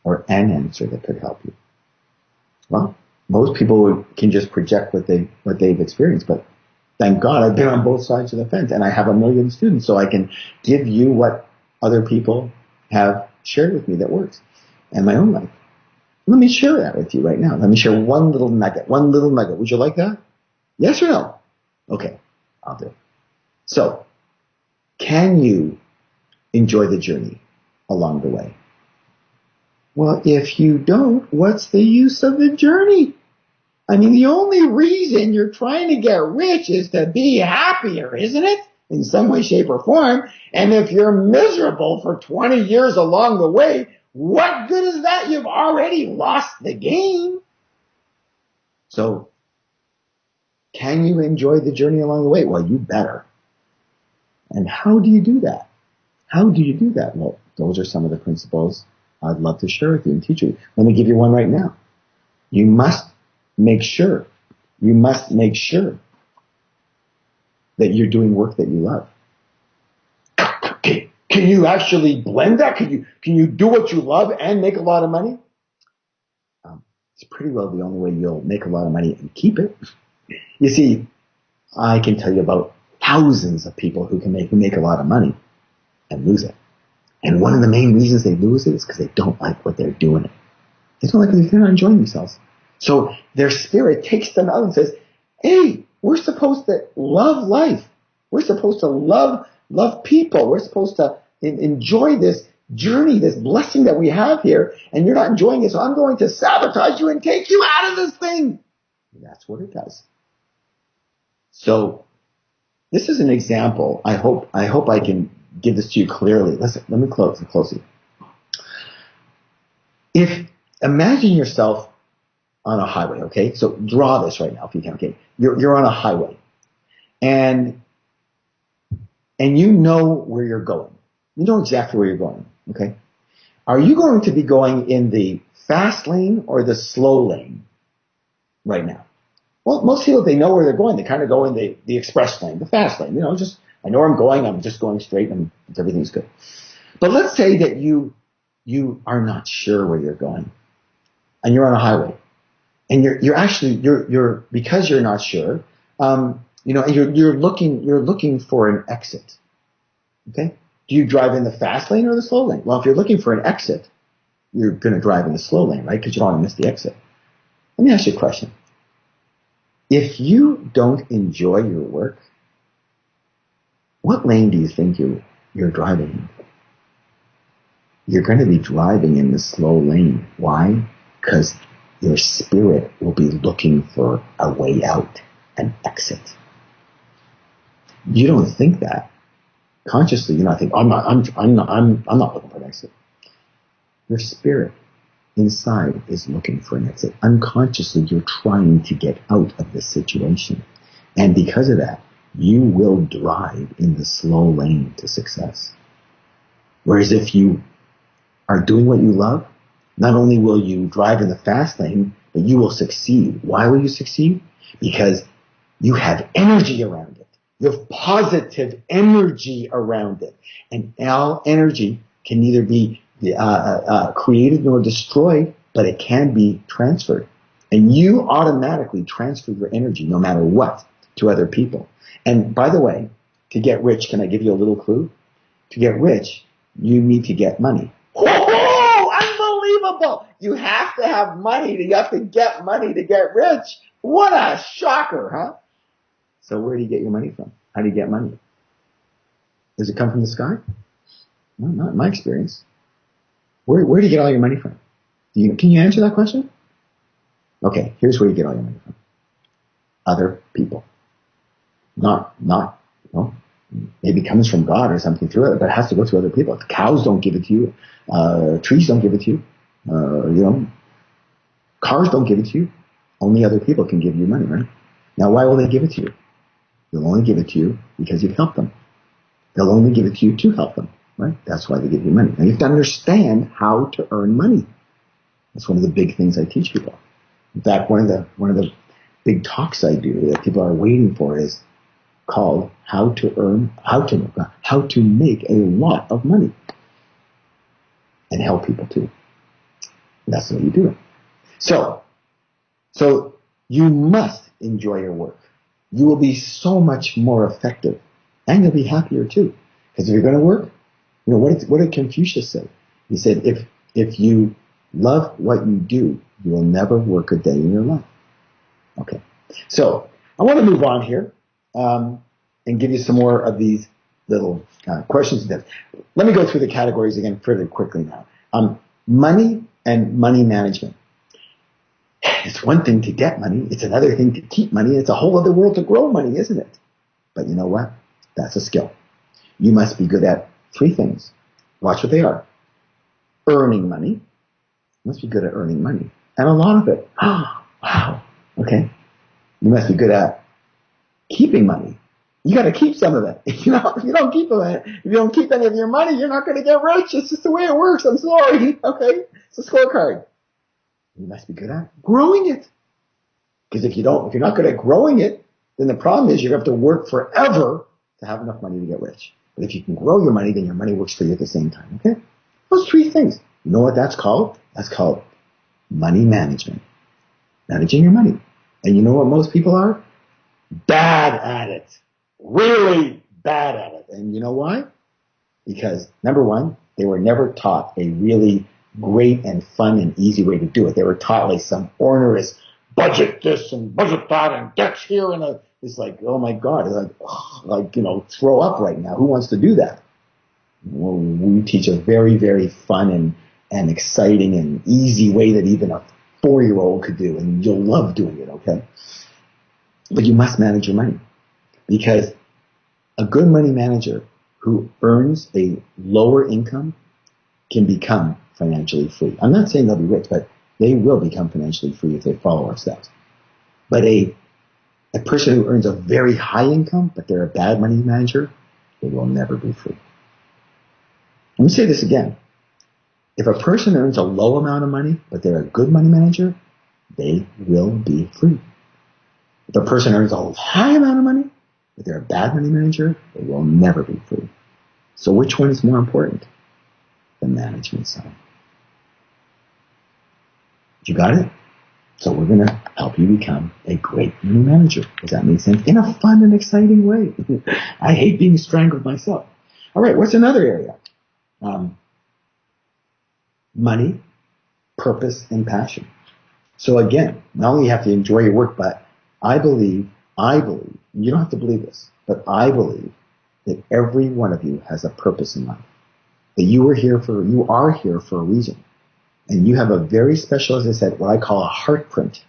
Or an answer that could help you? Well, most people can just project what they've experienced, but thank God I've been on both sides of the fence, and I have a million students, so I can give you what other people have shared with me that works in my own life. Let me share that with you right now. Let me share one little nugget. Would you like that? Yes or no? Okay, I'll do it. So, can you enjoy the journey along the way? Well, if you don't, what's the use of the journey? I mean, the only reason you're trying to get rich is to be happier, isn't it? In some way, shape, or form. And if you're miserable for 20 years along the way, what good is that? You've already lost the game. So, can you enjoy the journey along the way? Well, you better. And how do you do that? How do you do that? Well, those are some of the principles I'd love to share with you and teach you. Let me give you one right now. You must make sure that you're doing work that you love. Can you actually blend that? Can you do what you love and make a lot of money? It's pretty well the only way you'll make a lot of money and keep it. You see, I can tell you about thousands of people who make a lot of money and lose it. And one of the main reasons they lose it is because they don't like what they're doing. They don't like it because they're not enjoying themselves. So their spirit takes them out and says, hey, we're supposed to love life. We're supposed to love people. We're supposed to enjoy this journey, this blessing that we have here, and you're not enjoying it, so I'm going to sabotage you and take you out of this thing. And that's what it does. So this is an example. I hope I can give this to you clearly. Listen, let me close it. Imagine yourself on a highway, okay? So draw this right now if you can, okay? You're on a highway. And you know where you're going. You know exactly where you're going, okay? Are you going to be going in the fast lane or the slow lane right now? Well, most people, they know where they're going. They kind of go in the express lane, the fast lane. You know, I know where I'm going. I'm just going straight and everything's good. But let's say that you are not sure where you're going and you're on a highway and you're because you're not sure, and you're looking for an exit. Okay. Do you drive in the fast lane or the slow lane? Well, if you're looking for an exit, you're going to drive in the slow lane, right? Because you don't want to miss the exit. Let me ask you a question. If you don't enjoy your work, what lane do you think you're driving in? You're going to be driving in the slow lane. Why? Because your spirit will be looking for a way out, an exit. You don't think that. Consciously, you're not thinking, I'm not looking for an exit. Your spirit inside is looking for an exit. Unconsciously, you're trying to get out of this situation. And because of that, you will drive in the slow lane to success. Whereas if you are doing what you love, not only will you drive in the fast lane, but you will succeed. Why will you succeed? Because you have energy around it. You have positive energy around it. And all energy can neither be created nor destroyed, but it can be transferred. And you automatically transfer your energy, no matter what, to other people. And by the way, to get rich, can I give you a little clue? To get rich, you need to get money. Oh, unbelievable! You have to have money. You have to get money to get rich. What a shocker, huh? So where do you get your money from? How do you get money? Does it come from the sky? No, not in my experience. Where do you get all your money from? Can you answer that question? Okay, here's where you get all your money from. Other people. Not, maybe it comes from God or something through it, but it has to go through other people. The cows don't give it to you. Trees don't give it to you. Cars don't give it to you. Only other people can give you money, right? Now, why will they give it to you? They'll only give it to you because you've helped them. They'll only give it to you to help them, right? That's why they give you money. Now, you have to understand how to earn money. That's one of the big things I teach people. In fact, one of the big talks I do that people are waiting for is called how to make a lot of money and help people too. That's the way you do it. So you must enjoy your work. You will be so much more effective, and you'll be happier too. Because if you're going to work, what did Confucius say? He said, if you love what you do, you will never work a day in your life. Okay. So I want to move on here and give you some more of these little questions. Let me go through the categories again pretty quickly now. Money and money management. It's one thing to get money. It's another thing to keep money. It's a whole other world to grow money, isn't it? But you know what? That's a skill. You must be good at three things. Watch what they are. Earning money. You must be good at earning money. And a lot of it. Oh, wow. Okay. You must be good at keeping money. You got to keep some of it. If you don't keep it, if you don't keep any of your money, you're not going to get rich. It's just the way it works. I'm sorry. Okay. It's a scorecard. You must be good at growing it. Because if you're not good at growing it, then the problem is you have to work forever to have enough money to get rich. But if you can grow your money, then your money works for you at the same time. Okay? Those three things. You know what that's called? That's called money management. Managing your money. And you know what most people are? Bad at it. Really bad at it. And you know why? Because, number one, they were never taught a really great and fun and easy way to do it. They were taught like some onerous budget this and budget that and debts here and it's like, oh my God, it's like, throw up right now. Who wants to do that? Well, we teach a very, very fun and exciting and easy way that even a 4-year-old could do, and you'll love doing it, okay? But you must manage your money, because a good money manager who earns a lower income can become financially free. I'm not saying they'll be rich, but they will become financially free if they follow our steps. But a person who earns a very high income, but they're a bad money manager, they will never be free. Let me say this again. If a person earns a low amount of money, but they're a good money manager, they will be free. If a person earns a high amount of money, but they're a bad money manager, they will never be free. So which one is more important? The management side. You got it? So we're going to help you become a great money manager. Does that make sense? In a fun and exciting way. I hate being strangled myself. All right, what's another area? Money, purpose, and passion. So again, not only you have to enjoy your work, but I believe, you don't have to believe this, but I believe that every one of you has a purpose in life. That you are here for a reason. And you have a very special, as I said, what I call a heart print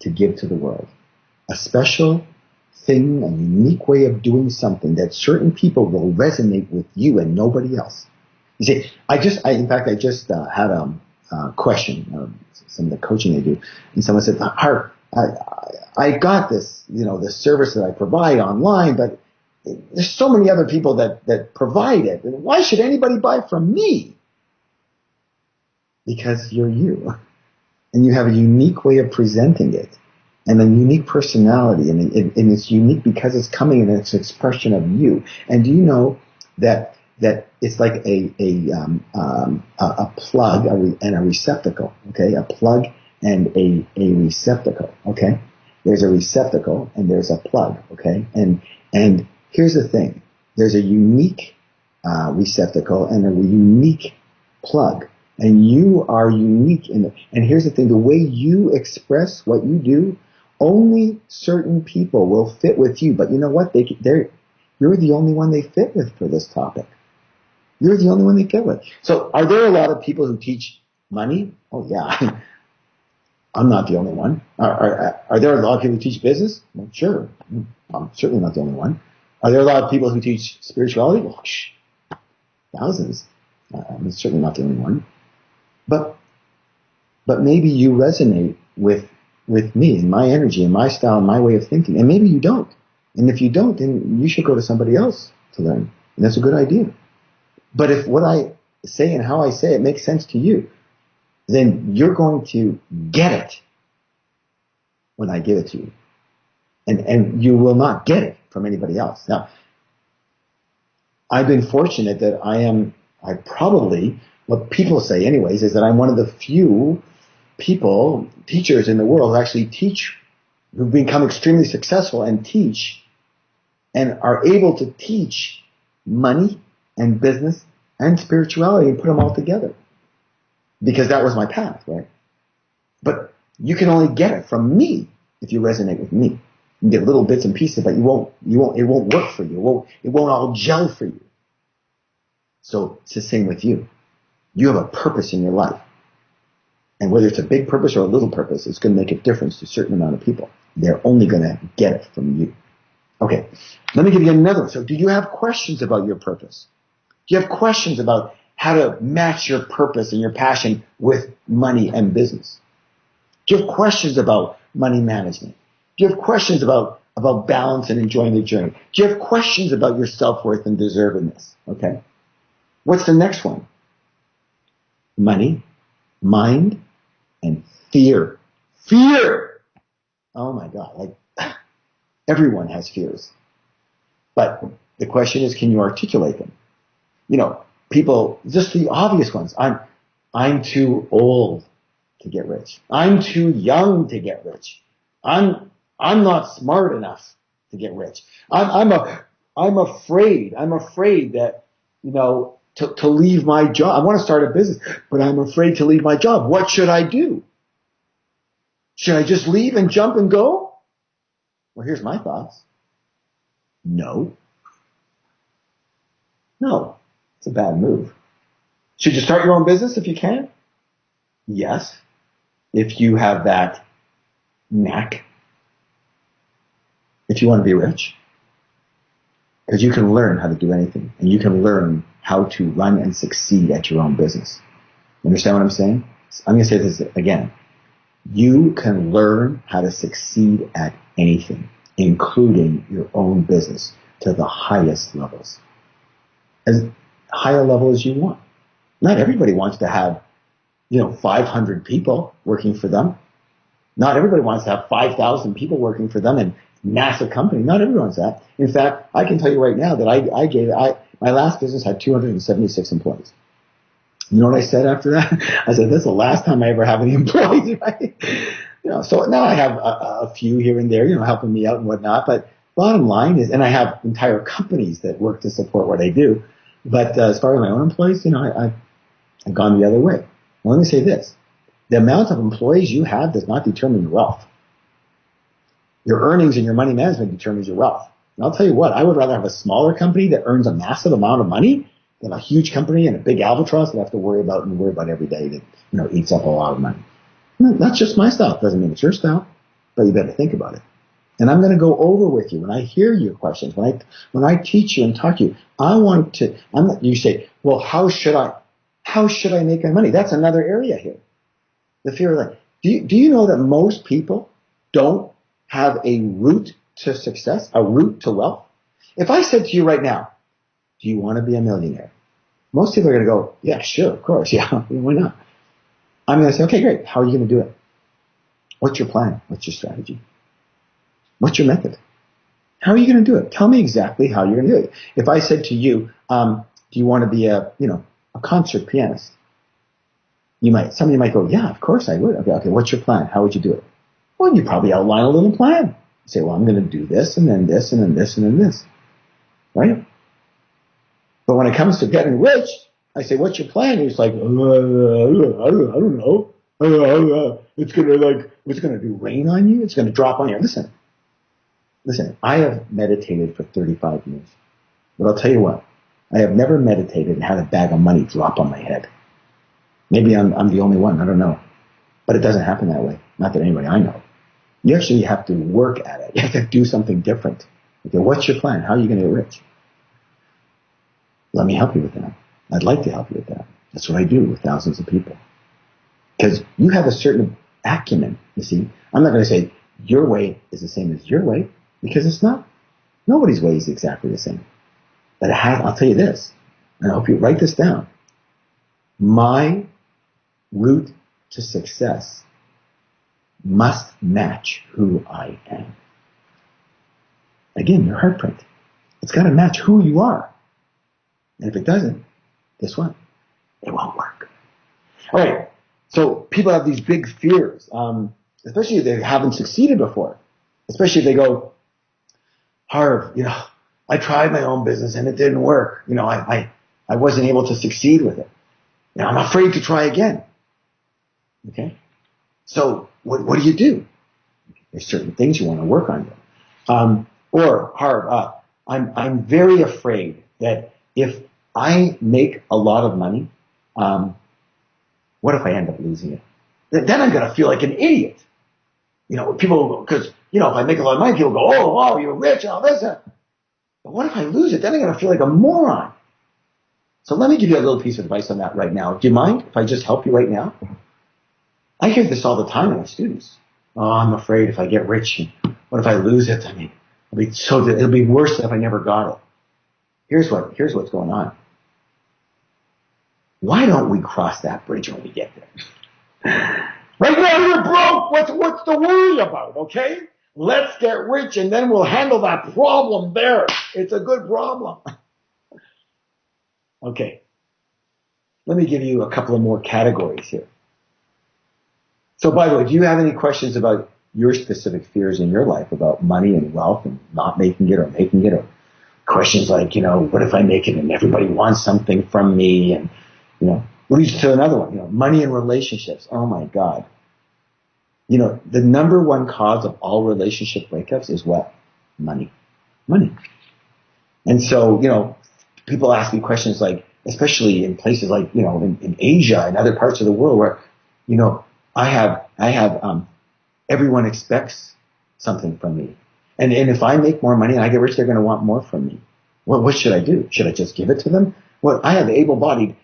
to give to the world. A special thing, a unique way of doing something that certain people will resonate with you and nobody else. You see, I just had a question, some of the coaching I do, and someone said, Harv, I got this, this service that I provide online, but there's so many other people that provide it. And why should anybody buy from me? Because you're you. And you have a unique way of presenting it. And a unique personality. And it's unique because it's coming in its expression of you. And do you know that it's like a plug and a receptacle, okay? A plug and a receptacle, okay? There's a receptacle and there's a plug, okay? And here's the thing. There's a unique receptacle and a unique plug. And you are unique and here's the thing. The way you express what you do, only certain people will fit with you. But you know what? You're the only one they fit with for this topic. You're the only one they fit with. So are there a lot of people who teach money? Oh, yeah. I'm not the only one. Are there a lot of people who teach business? Well, sure. I'm certainly not the only one. Are there a lot of people who teach spirituality? Well, thousands. I'm certainly not the only one. But maybe you resonate with me and my energy and my style and my way of thinking. And maybe you don't. And if you don't, then you should go to somebody else to learn. And that's a good idea. But if what I say and how I say it makes sense to you, then you're going to get it when I give it to you. And you will not get it from anybody else. Now, I've been fortunate that I probably, what people say anyways, is that I'm one of the few teachers in the world who actually teach, who've become extremely successful and teach, and are able to teach money and business and spirituality and put them all together. Because that was my path, right? But you can only get it from me if you resonate with me. You can get little bits and pieces, but it won't work for you. It won't all gel for you. So it's the same with you. You have a purpose in your life. And whether it's a big purpose or a little purpose, it's going to make a difference to a certain amount of people. They're only going to get it from you. Okay, let me give you another one. So do you have questions about your purpose? Do you have questions about how to match your purpose and your passion with money and business? Do you have questions about money management? Do you have questions about balance and enjoying the journey? Do you have questions about your self-worth and deservedness? Okay. What's the next one? Money, mind, and fear. Fear! Oh my God. Everyone has fears. But the question is, can you articulate them? People, just the obvious ones. I'm too old to get rich. I'm too young to get rich. I'm not smart enough to get rich. I'm afraid that, to leave my job. I want to start a business, but I'm afraid to leave my job. What should I do? Should I just leave and jump and go? Well, here's my thoughts. No. It's a bad move. Should you start your own business if you can? Yes. If you have that knack. If you want to be rich. Because you can learn how to do anything. And you can learn how to run and succeed at your own business. You understand what I'm saying? I'm going to say this again. You can learn how to succeed at anything, including your own business, to the highest levels. As high a level as you want. Not everybody wants to have, 500 people working for them. Not everybody wants to have 5,000 people working for them and massive company. Not everyone wants that. In fact, I can tell you right now that my last business had 276 employees. You know what I said after that? I said, this is the last time I ever have any employees, right? So now I have a few here and there, helping me out and whatnot. But bottom line is, and I have entire companies that work to support what I do. But as far as my own employees, I've gone the other way. Well, let me say this. The amount of employees you have does not determine your wealth. Your earnings and your money management determines your wealth. And I'll tell you what, I would rather have a smaller company that earns a massive amount of money than a huge company and a big albatross that I have to worry about every day that, eats up a lot of money. That's just my style. It doesn't mean it's your style, but you better think about it. And I'm going to go over with you when I hear your questions, when I teach you and talk to you. You say, well, how should I make my money? That's another area here. The fear of that. Do you know that most people don't have a route to success, a route to wealth? If I said to you right now, do you want to be a millionaire? Most people are going to go, yeah, sure, of course. Yeah, why not? I'm going to say, okay, great. How are you going to do it? What's your plan? What's your strategy? What's your method? How are you going to do it? Tell me exactly how you're going to do it. If I said to you, do you want to be a concert pianist? Somebody might go, yeah, of course I would. Okay, what's your plan? How would you do it? Well, you probably outline a little plan. You say, well, I'm going to do this and then this and then this and then this. Right? But when it comes to getting rich, I say, what's your plan? He's like, I don't know. It's going to do rain on you. It's going to drop on you. Listen, I have meditated for 35 years. But I'll tell you what, I have never meditated and had a bag of money drop on my head. Maybe I'm the only one. I don't know. But it doesn't happen that way. Not that anybody I know. You actually have to work at it. You have to do something different. Okay, what's your plan? How are you going to get rich? Let me help you with that. I'd like to help you with that. That's what I do with thousands of people. Because you have a certain acumen, you see. I'm not going to say your way is the same as your way, because it's not. Nobody's way is exactly the same. But I'll tell you this, and I hope you write this down. My route to success must match who I am. Again, your heartprint. It's got to match who you are. And if it doesn't, guess what? It won't work. All right. So people have these big fears, especially if they haven't succeeded before. Especially if they go, Harv, I tried my own business and it didn't work. I wasn't able to succeed with it. I'm afraid to try again. Okay. So what do? There's certain things you want to work on. Or Harv, I'm very afraid that if I make a lot of money, what if I end up losing it? Then I'm going to feel like an idiot. People, because, if I make a lot of money, people go, oh, wow, you're rich, all this. But what if I lose it? Then I'm going to feel like a moron. So let me give you a little piece of advice on that right now. Do you mind if I just help you right now? I hear this all the time with my students. Oh, I'm afraid if I get rich, what if I lose it? It'll be worse than if I never got it. Here's what's going on. Why don't we cross that bridge when we get there? Right now you're broke. What's the worry about, okay? Let's get rich and then we'll handle that problem there. It's a good problem. Okay. Let me give you a couple of more categories here. So by the way, do you have any questions about your specific fears in your life about money and wealth and not making it or making it, or questions like, what if I make it and everybody wants something from me, and, leads to another one, money and relationships. Oh my God. The number one cause of all relationship breakups is what? Money. And so, people ask me questions like, especially in places like, in Asia and other parts of the world where, I have everyone expects something from me. And if I make more money and I get rich, they're going to want more from me. Well, what should I do? Should I just give it to them? Well, I have able-bodied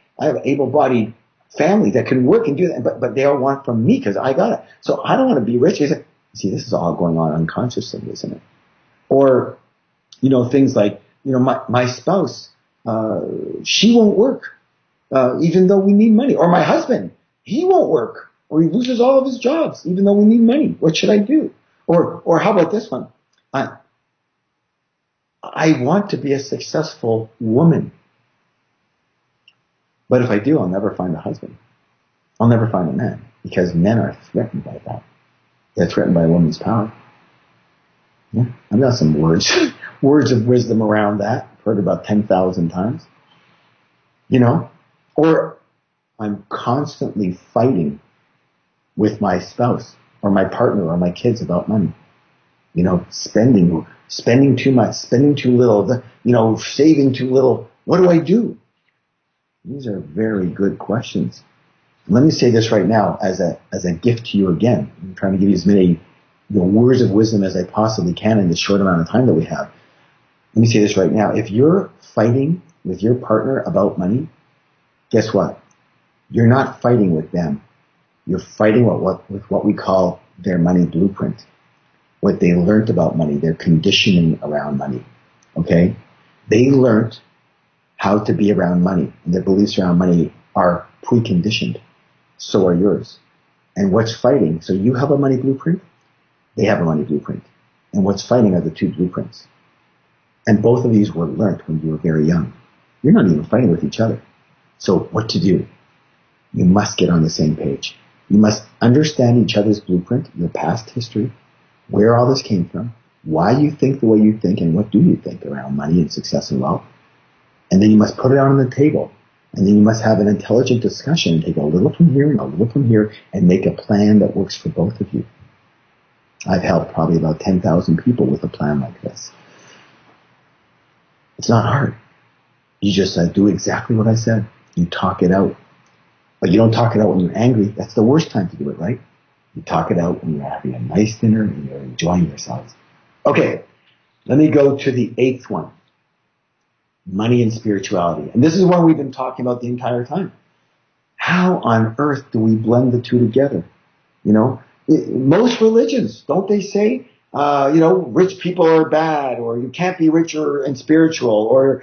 family that can work and do that, but they all want from me because I got it. So I don't want to be rich. See, this is all going on unconsciously, isn't it? Or, things like, my spouse, she won't work, even though we need money. Or my husband, he won't work, or he loses all of his jobs, even though we need money. What should I do? Or how about this one? I want to be a successful woman. But if I do, I'll never find a husband. I'll never find a man, because men are threatened by that. They're threatened by a woman's power. Yeah, I've got some words of wisdom around that. I've heard about 10,000 times. you know, or I'm constantly fighting with my spouse or my partner or my kids about money. You know, spending too much, spending too little, saving too little. What do I do? These are very good questions. Let me say this right now as a gift to you again. I'm trying to give you as many words of wisdom as I possibly can in this short amount of time that we have. Let me say this right now. If you're fighting with your partner about money, guess what? You're not fighting with them. You're fighting with what we call their money blueprint, what they learned about money, their conditioning around money. Okay? They learned how to be around money, and their beliefs around money are preconditioned. So are yours. And what's fighting? So you have a money blueprint, they have a money blueprint. And what's fighting are the two blueprints. And both of these were learned when you were very young. You're not even fighting with each other. So what to do? You must get on the same page. You must understand each other's blueprint, your past history, where all this came from, why you think the way you think, and what do you think around money and success and wealth. And then you must put it out on the table. And then you must have an intelligent discussion and take a little from here and a little from here and make a plan that works for both of you. I've helped probably about 10,000 people with a plan like this. It's not hard. You just do exactly what I said. You talk it out. But you don't talk it out when you're angry. That's the worst time to do it, right? You talk it out when you're having a nice dinner and you're enjoying yourselves. Okay, let me go to the 8th one. Money and spirituality. And this is one we've been talking about the entire time. How on earth do we blend the two together? You know, most religions, don't they say, rich people are bad, or you can't be rich and spiritual, or,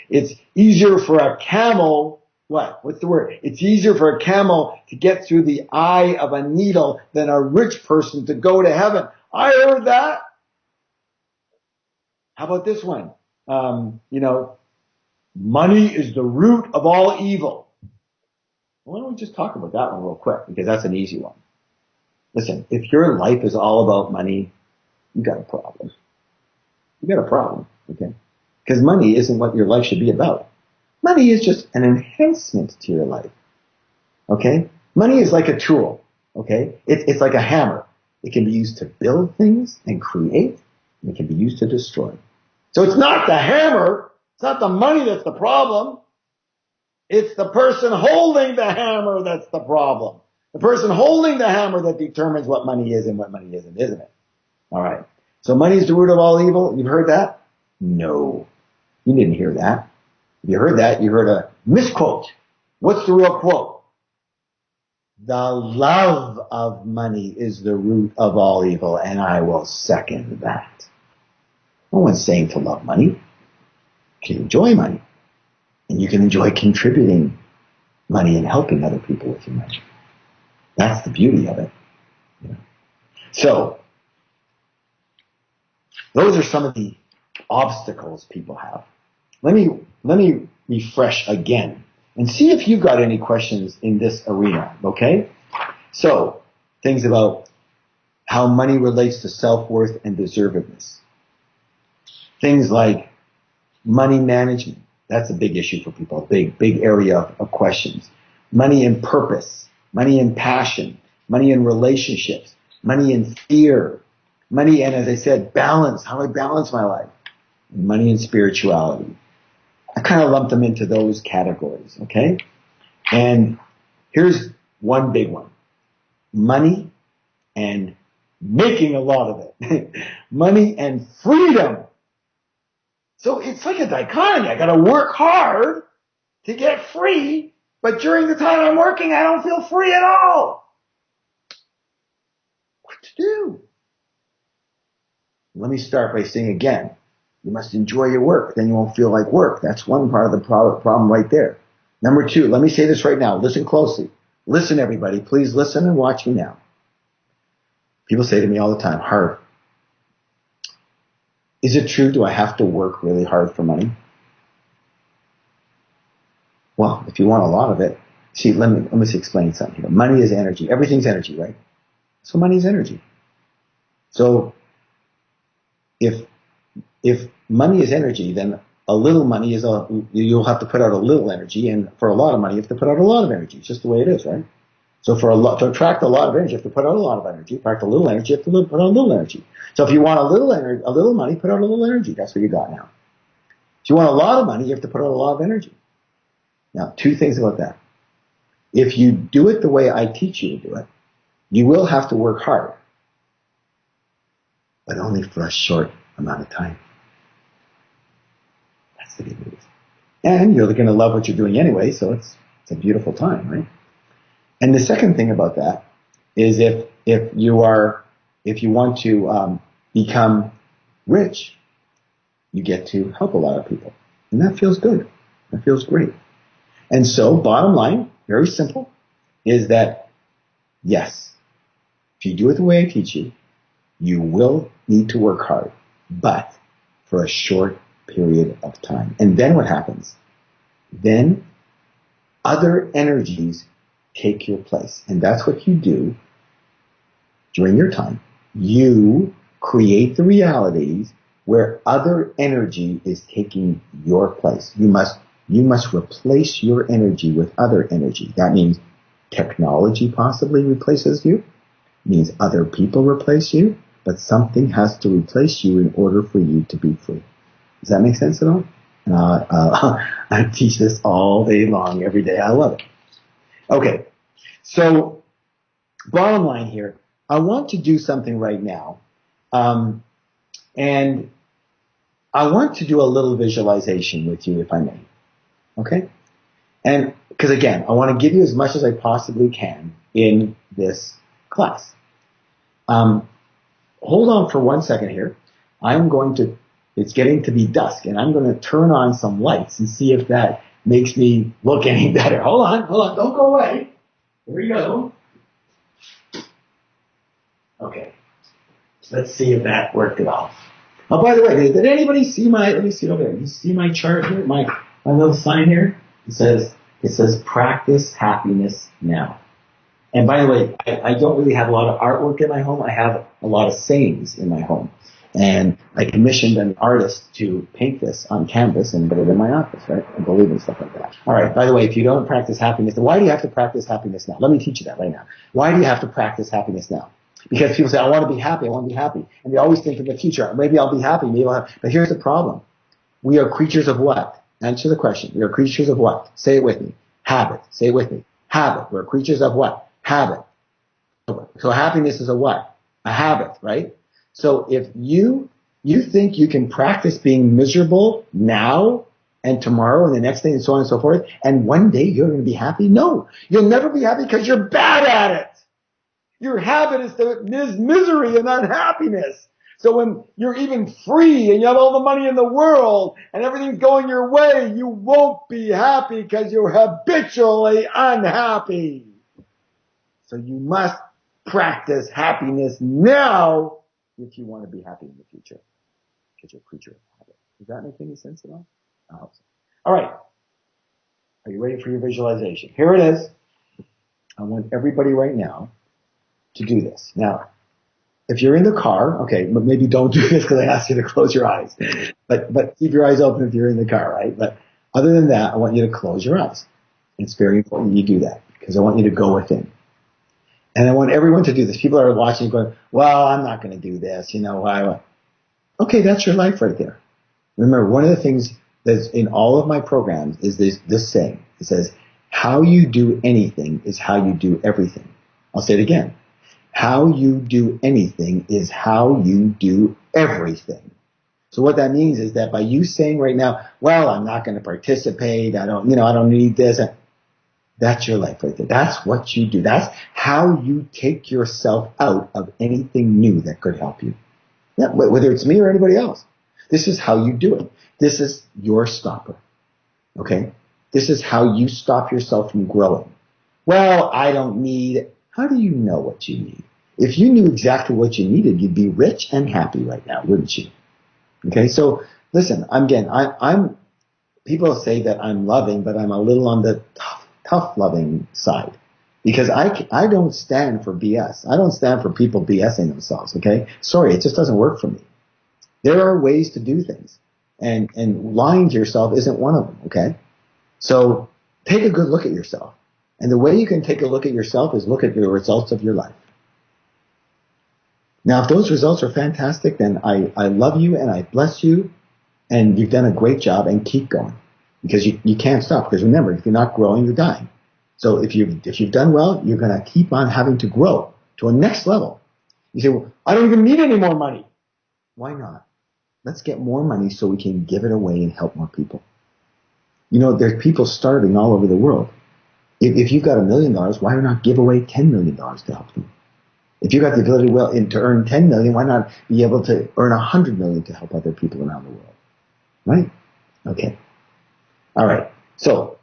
it's easier for a camel, what's the word? It's easier for a camel to get through the eye of a needle than a rich person to go to heaven. I heard that. How about this one? Money is the root of all evil. Why don't we just talk about that one real quick, because that's an easy one. Listen, if your life is all about money, you got a problem. You got a problem, okay? Because money isn't what your life should be about. Money is just an enhancement to your life, okay? Money is like a tool, okay? It's like a hammer. It can be used to build things and create, and it can be used to destroy. So it's not the hammer, it's not the money that's the problem. It's the person holding the hammer that's the problem. The person holding the hammer that determines what money is and what money isn't it? All right. So money is the root of all evil. You've heard that? No. You didn't hear that. If you heard that, you heard a misquote. What's the real quote? The love of money is the root of all evil, and I will second that. No one's saying to love money. You can enjoy money. And you can enjoy contributing money and helping other people with your money. That's the beauty of it. So, those are some of the obstacles people have. Let me refresh again and see if you've got any questions in this arena, okay? So, things about how money relates to self-worth and deservedness. Things like money management. That's a big issue for people, a big area of questions. Money and purpose, money and passion, money and relationships, money and fear, money and, as I said, balance, how I balance my life, money and spirituality. I kind of lump them into those categories, okay? And here's one big one. Money and making a lot of it. Money and freedom. So it's like a dichotomy. I got to work hard to get free, but during the time I'm working, I don't feel free at all. What to do? Let me start by saying again, you must enjoy your work. Then you won't feel like work. That's one part of the problem right there. Number 2, let me say this right now. Listen closely. Listen, everybody. Please listen and watch me now. People say to me all the time, Harv, is it true? Do I have to work really hard for money? Well, if you want a lot of it, see, let me explain something here. Money is energy. Everything's energy, right? So money is energy. So if money is energy, then a little money you'll have to put out a little energy, and for a lot of money, you have to put out a lot of energy. It's just the way it is, right? So to attract a lot of energy, you have to put out a lot of energy. Attract a little energy, you have to put out a little energy. So if you want a little money, put out a little energy. That's what you got now. If you want a lot of money, you have to put out a lot of energy. Now, two things about that. If you do it the way I teach you to do it, you will have to work hard, but only for a short amount of time. That's the good news. And you're going to love what you're doing anyway, so it's a beautiful time, right? And the second thing about that is if you want to become rich, you get to help a lot of people, and that feels good. That feels great. And so, bottom line, very simple, is that yes, if you do it the way I teach you, you will need to work hard, but for a short period of time. And then what happens? Then other energies take your place. And that's what you do during your time. You create the realities where other energy is taking your place. You must replace your energy with other energy. That means technology possibly replaces you. It means other people replace you. But something has to replace you in order for you to be free. Does that make sense at all? I teach this all day long, every day. I love it. Okay, so bottom line here, I want to do something right now, and I want to do a little visualization with you, if I may. Okay? And because again, I want to give you as much as I possibly can in this class. Hold on for 1 second here. It's getting to be dusk, and I'm going to turn on some lights and see if that makes me look any better. Hold on, don't go away. Here we go. Okay. Let's see if that worked at all. Oh, by the way, did anybody see let me see it over there. You see my chart here? My little sign here? It says practice happiness now. And by the way, I don't really have a lot of artwork in my home. I have a lot of sayings in my home. And I commissioned an artist to paint this on canvas and put it in my office, right? I believe in stuff like that. All right, by the way, if you don't practice happiness, why do you have to practice happiness now? Let me teach you that right now. Why do you have to practice happiness now? Because people say, I want to be happy, I want to be happy. And they always think of the future. Maybe I'll be happy, maybe I'll have... But here's the problem. We are creatures of what? Answer the question. We are creatures of what? Say it with me. Habit. Say it with me. Habit. We're creatures of what? Habit. So happiness is a what? A habit, right? So if you think you can practice being miserable now and tomorrow and the next day and so on and so forth, and one day you're going to be happy, no. You'll never be happy because you're bad at it. Your habit is misery and unhappiness. So when you're even free and you have all the money in the world and everything's going your way, you won't be happy because you're habitually unhappy. So you must practice happiness now if you want to be happy in the future, because you're a creature of habit. Does that make any sense at all? I hope so. All right. Are you ready for your visualization? Here it is. I want everybody right now to do this. Now, if you're in the car, okay, maybe don't do this because I asked you to close your eyes. But keep your eyes open if you're in the car, right? But other than that, I want you to close your eyes. It's very important you do that because I want you to go within. And I want everyone to do this. People are watching going, well, I'm not going to do this. You know, why? Okay, that's your life right there. Remember, one of the things that's in all of my programs is this saying. It says, how you do anything is how you do everything. I'll say it again. How you do anything is how you do everything. So what that means is that by you saying right now, well, I'm not going to participate. I don't need this. That's your life right there. That's what you do. That's how you take yourself out of anything new that could help you. Yeah, whether it's me or anybody else. This is how you do it. This is your stopper. Okay? This is how you stop yourself from growing. Well, I don't need... How do you know what you need? If you knew exactly what you needed, you'd be rich and happy right now, wouldn't you? Okay, so listen, I'm people say that I'm loving, but I'm a little on the tough loving side. Because I don't stand for BS. I don't stand for people BSing themselves, okay? Sorry, it just doesn't work for me. There are ways to do things. and lying to yourself isn't one of them, okay? So take a good look at yourself. And the way you can take a look at yourself is look at the results of your life. Now, if those results are fantastic, then I love you and I bless you, and you've done a great job, and keep going. Because you can't stop. Because remember, if you're not growing, you're dying. So if you've done well, you're going to keep on having to grow to a next level. You say, well, I don't even need any more money. Why not? Let's get more money so we can give it away and help more people. You know, there's people starving all over the world. If you've got $1 million, why not give away $10 million to help them? If you've got the ability to earn 10 million, why not be able to earn 100 million to help other people around the world? Right? Okay. All right. So,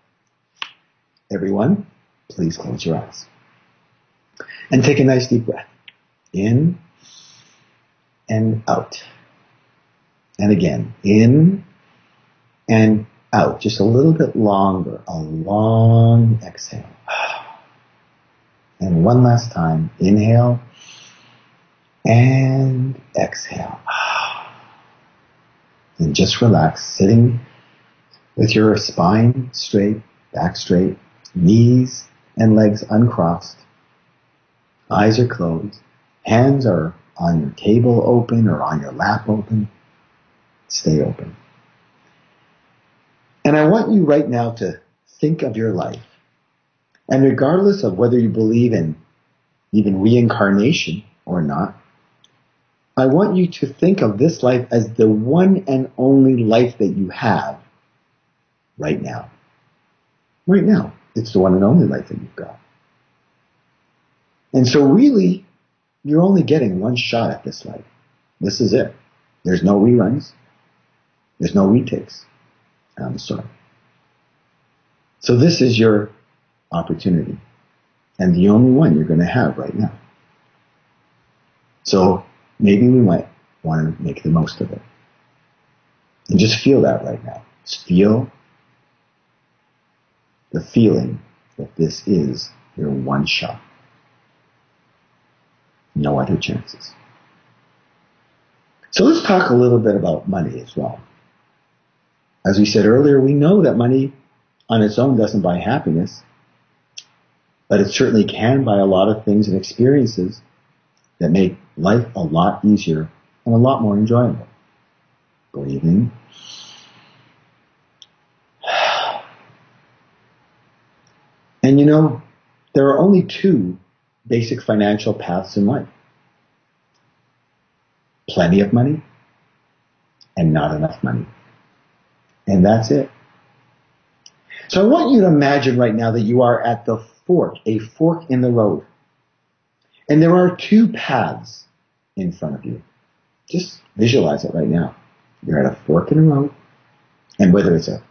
everyone, please close your eyes. And take a nice deep breath. In and out. And again, in and out. Just a little bit longer. A long exhale. And one last time. Inhale and exhale. And just relax, sitting with your spine straight, back straight, knees and legs uncrossed. Eyes are closed. Hands are on your table open or on your lap open. Stay open. And I want you right now to think of your life. And regardless of whether you believe in even reincarnation or not, I want you to think of this life as the one and only life that you have right now. Right now. It's the one and only life that you've got. And so really, you're only getting one shot at this life. This is it. There's no reruns. There's no retakes. I'm sorry. So this is your opportunity. And the only one you're going to have right now. So maybe we might want to make the most of it. And just feel that right now. Just feel the feeling that this is your one shot. No other chances. So let's talk a little bit about money as well. As we said earlier, we know that money on its own doesn't buy happiness, but it certainly can buy a lot of things and experiences that make life a lot easier and a lot more enjoyable. Breathing. And you know, there are only two basic financial paths in life. Plenty of money and not enough money. And that's it. So I want you to imagine right now that you are at the fork, a fork in the road. And there are two paths in front of you. Just visualize it right now. You're at a fork in the road. And whether it's a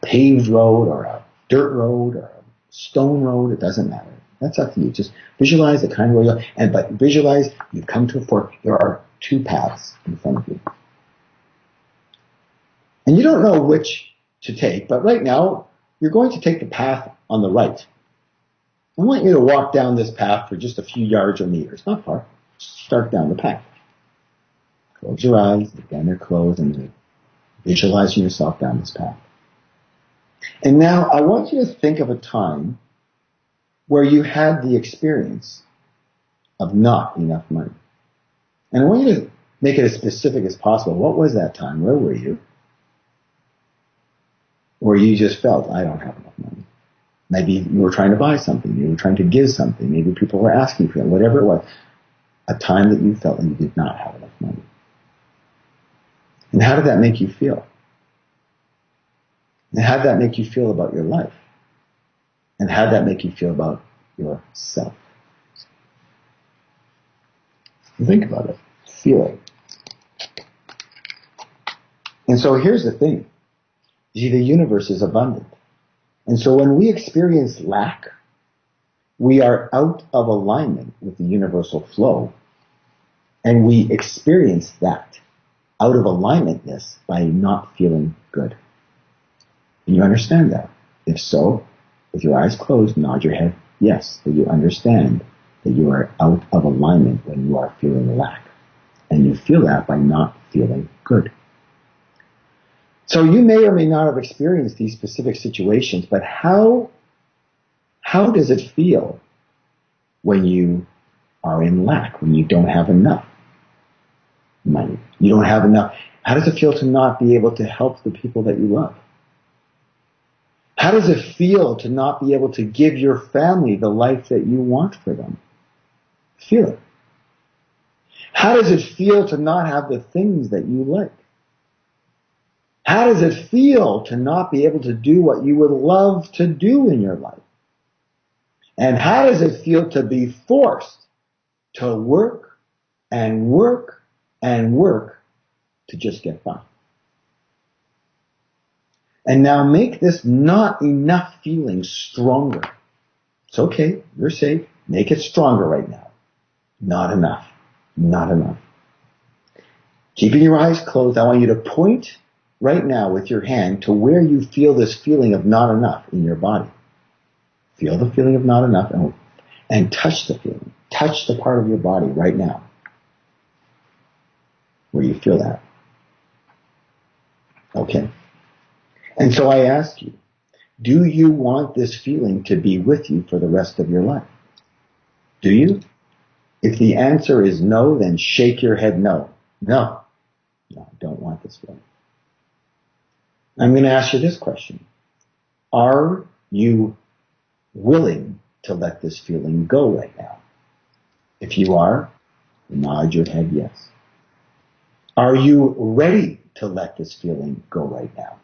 paved road or a dirt road or a stone road, it doesn't matter. That's up to you. Just visualize the kind of road you're on. But visualize you've come to a fork. There are two paths in front of you. And you don't know which to take, but right now, you're going to take the path on the right. I want you to walk down this path for just a few yards or meters, not far. Start down the path. Close your eyes, again they're closed, and visualizing yourself down this path. And now I want you to think of a time where you had the experience of not enough money. And I want you to make it as specific as possible. What was that time? Where were you? Or you just felt, I don't have enough money. Maybe you were trying to buy something. You were trying to give something. Maybe people were asking for it. Whatever it was. A time that you felt that you did not have enough money. And how did that make you feel? And how did that make you feel about your life? And how did that make you feel about yourself? Think about it. Feel it. And so here's the thing. You see, the universe is abundant. And so when we experience lack, we are out of alignment with the universal flow. And we experience that out of alignmentness by not feeling good. And you understand that? If so, with your eyes closed, nod your head yes, that you understand that you are out of alignment when you are feeling lack. And you feel that by not feeling good. So you may or may not have experienced these specific situations, but how does it feel when you are in lack, when you don't have enough money? You don't have enough. How does it feel to not be able to help the people that you love? How does it feel to not be able to give your family the life that you want for them? Feel it. How does it feel to not have the things that you like? How does it feel to not be able to do what you would love to do in your life? And how does it feel to be forced to work and work and work to just get by? And now make this not enough feeling stronger. It's okay. You're safe. Make it stronger right now. Not enough. Not enough. Keeping your eyes closed, I want you to point right now with your hand to where you feel this feeling of not enough in your body. Feel the feeling of not enough and touch the feeling. Touch the part of your body right now where you feel that. Okay. And so I ask you, do you want this feeling to be with you for the rest of your life? Do you? If the answer is no, then shake your head no. No. No, I don't want this feeling. I'm going to ask you this question. Are you willing to let this feeling go right now? If you are, nod your head yes. Are you ready to let this feeling go right now?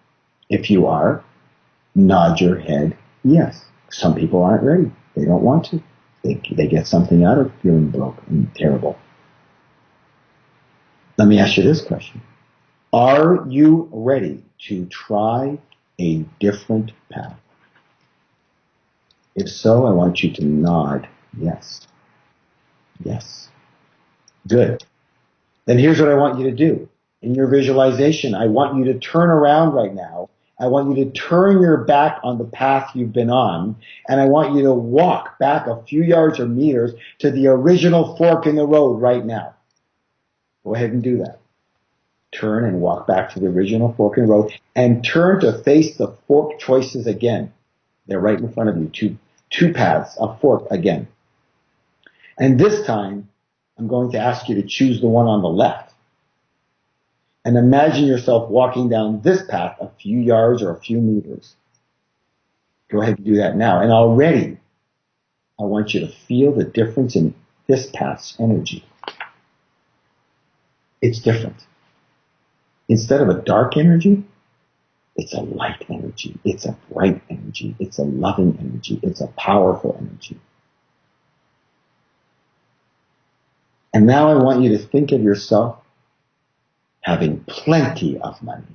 If you are, nod your head yes. Some people aren't ready. They don't want to. They get something out of feeling broke and terrible. Let me ask you this question. Are you ready to try a different path? If so, I want you to nod yes. Yes. Good. Then here's what I want you to do. In your visualization, I want you to turn around right now. I want you to turn your back on the path you've been on, and I want you to walk back a few yards or meters to the original fork in the road right now. Go ahead and do that. Turn and walk back to the original fork in the road, and turn to face the fork choices again. They're right in front of you. Two paths, a fork again. And this time, I'm going to ask you to choose the one on the left. And imagine yourself walking down this path a few yards or a few meters. Go ahead and do that now. And already, I want you to feel the difference in this path's energy. It's different. Instead of a dark energy, it's a light energy. It's a bright energy. It's a loving energy. It's a powerful energy. And now I want you to think of yourself having plenty of money.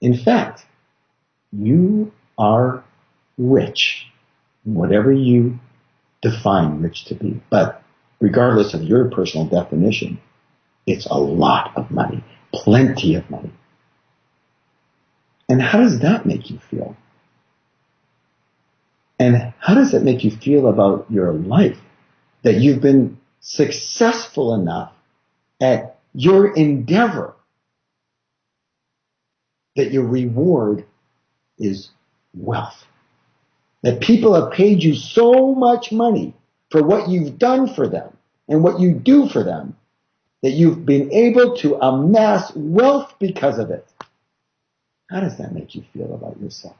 In fact, you are rich, whatever you define rich to be. But regardless of your personal definition, it's a lot of money, plenty of money. And how does that make you feel? And how does it make you feel about your life that you've been successful enough at your endeavor that your reward is wealth? That people have paid you so much money for what you've done for them and what you do for them that you've been able to amass wealth because of it. How does that make you feel about yourself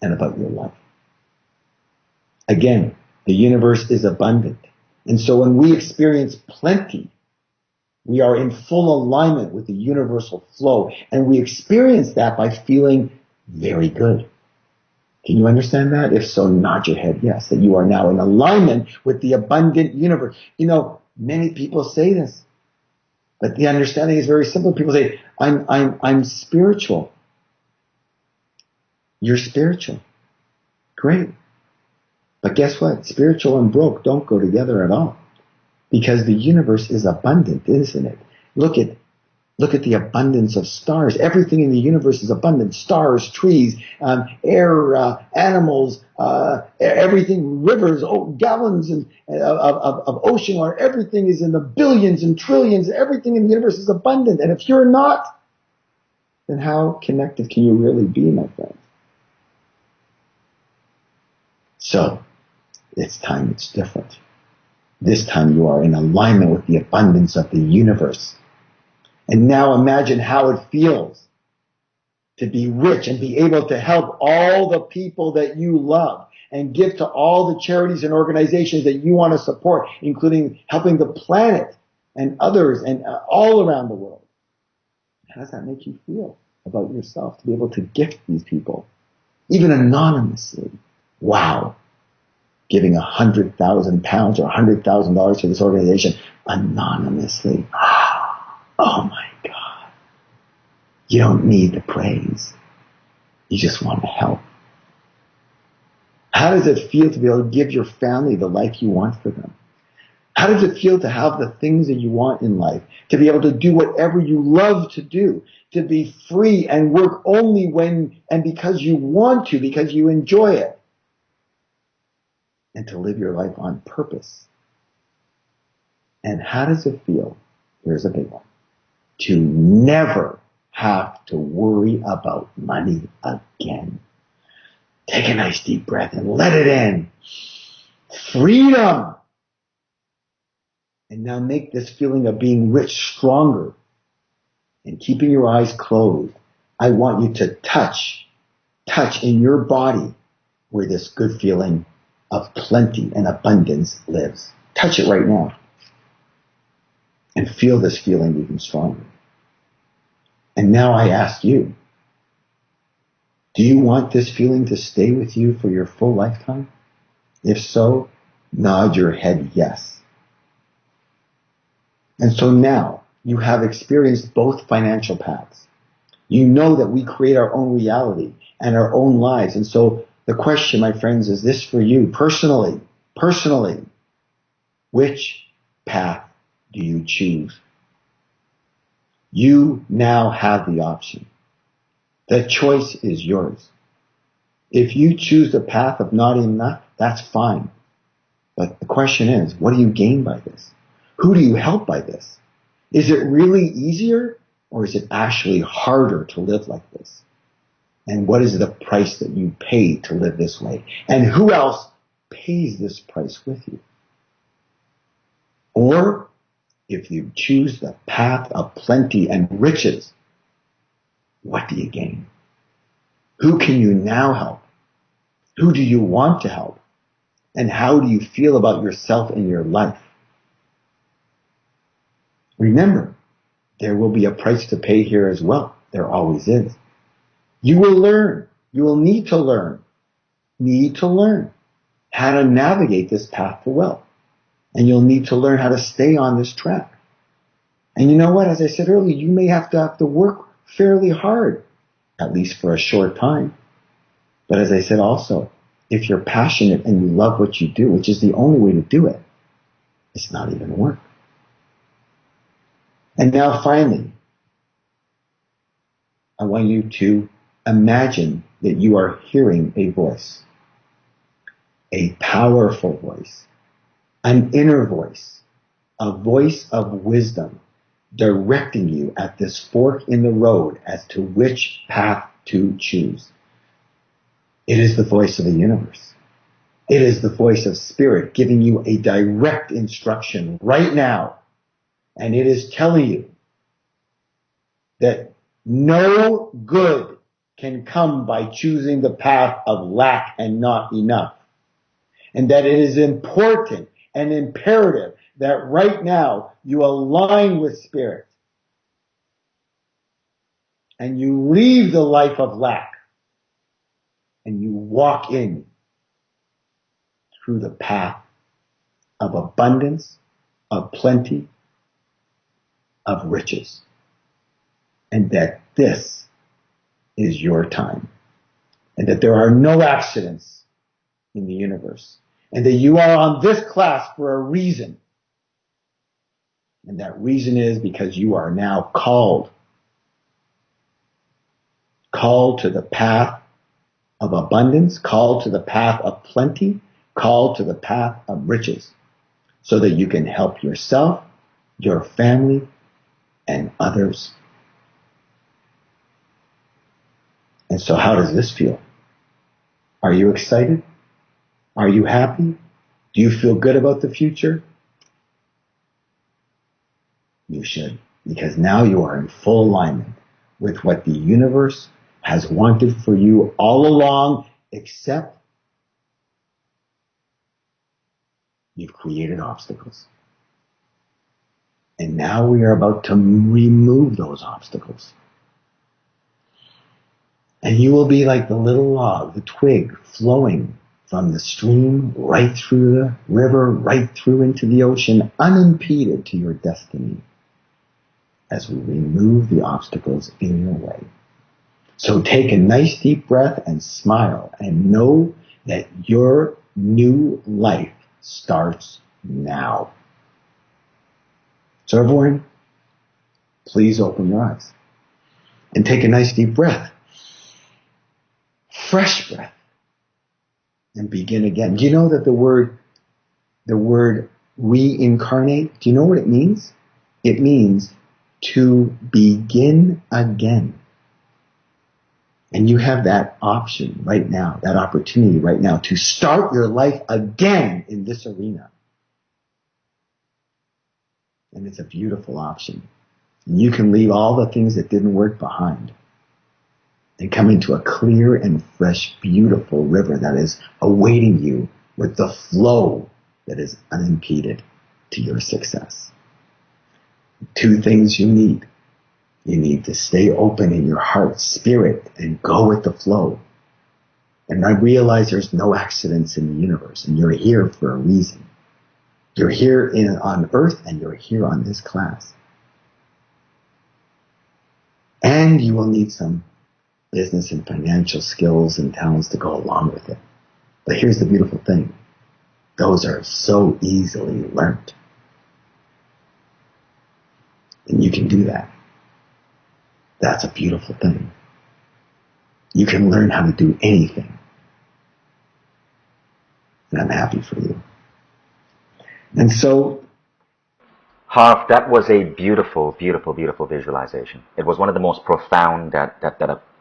and about your life? Again, the universe is abundant. And so when we experience plenty, we are in full alignment with the universal flow. And we experience that by feeling very good. Can you understand that? If so, nod your head yes, that you are now in alignment with the abundant universe. You know, many people say this, but the understanding is very simple. People say, I'm spiritual. You're spiritual. Great. But guess what? Spiritual and broke don't go together at all. Because the universe is abundant, isn't it? Look at the abundance of stars. Everything in the universe is abundant. Stars, trees, air, animals, everything, rivers, gallons of ocean water. Everything is in the billions and trillions. Everything in the universe is abundant. And if you're not, then how connected can you really be, my friend? So, this time it's different. This time you are in alignment with the abundance of the universe. And now imagine how it feels to be rich and be able to help all the people that you love and give to all the charities and organizations that you want to support, including helping the planet and others and all around the world. How does that make you feel about yourself to be able to gift these people, even anonymously? Wow. Giving £100,000 or $100,000 to this organization anonymously. Oh my God. You don't need the praise. You just want to help. How does it feel to be able to give your family the life you want for them? How does it feel to have the things that you want in life? To be able to do whatever you love to do? To be free and work only when and because you want to, because you enjoy it? And to live your life on purpose. And how does it feel? Here's a big one. To never have to worry about money again. Take a nice deep breath and let it in. Freedom. And now make this feeling of being rich stronger. And keeping your eyes closed, I want you to touch in your body where this good feeling of plenty and abundance lives. Touch it right now. And feel this feeling even stronger. And now I ask you, do you want this feeling to stay with you for your full lifetime? If so, nod your head yes. And so now you have experienced both financial paths. You know that we create our own reality and our own lives. And so the question, my friends, is this for you personally, which path do you choose? You now have the option. The choice is yours. If you choose the path of not enough, that's fine. But the question is, what do you gain by this? Who do you help by this? Is it really easier or is it actually harder to live like this? And what is the price that you pay to live this way? And who else pays this price with you? Or if you choose the path of plenty and riches, what do you gain? Who can you now help? Who do you want to help? And how do you feel about yourself and your life? Remember, there will be a price to pay here as well. There always is. You will learn. You will need to learn how to navigate this path to wealth. And you'll need to learn how to stay on this track. And you know what? As I said earlier, you may have to work fairly hard, at least for a short time. But as I said also, if you're passionate and you love what you do, which is the only way to do it, it's not even work. And now finally, I want you to imagine that you are hearing a voice, a powerful voice, an inner voice, a voice of wisdom directing you at this fork in the road as to which path to choose. It is the voice of the universe. It is the voice of spirit giving you a direct instruction right now. And it is telling you that no good can come by choosing the path of lack and not enough. And that it is important and imperative that right now you align with spirit and you leave the life of lack and you walk in through the path of abundance, of plenty, of riches. And that this is your time. And that there are no accidents in the universe. And that you are on this class for a reason. And that reason is because you are now called to the path of abundance, called to the path of plenty, called to the path of riches, so that you can help yourself, your family, and others. And so how does this feel? Are you excited? Are you happy? Do you feel good about the future? You should, because now you are in full alignment with what the universe has wanted for you all along, except you've created obstacles. And now we are about to remove those obstacles. And you will be like the little log, the twig flowing from the stream right through the river, right through into the ocean, unimpeded to your destiny as we remove the obstacles in your way. So take a nice deep breath and smile and know that your new life starts now. So everyone, please open your eyes and take a nice deep breath. Fresh breath. And begin again. Do you know that the word reincarnate, do you know what it means? It means to begin again. And you have that option right now, that opportunity right now to start your life again in this arena. And it's a beautiful option. And you can leave all the things that didn't work behind and come into a clear and fresh, beautiful river that is awaiting you with the flow that is unimpeded to your success. Two things you need. You need to stay open in your heart, spirit, and go with the flow. And I realize there's no accidents in the universe, and you're here for a reason. You're here on Earth, and you're here on this class. And you will need some business and financial skills and talents to go along with it. But here's the beautiful thing. Those are so easily learned. And you can do that. That's a beautiful thing. You can learn how to do anything. And I'm happy for you. And so, Harv, that was a beautiful, beautiful, beautiful visualization. It was one of the most profound that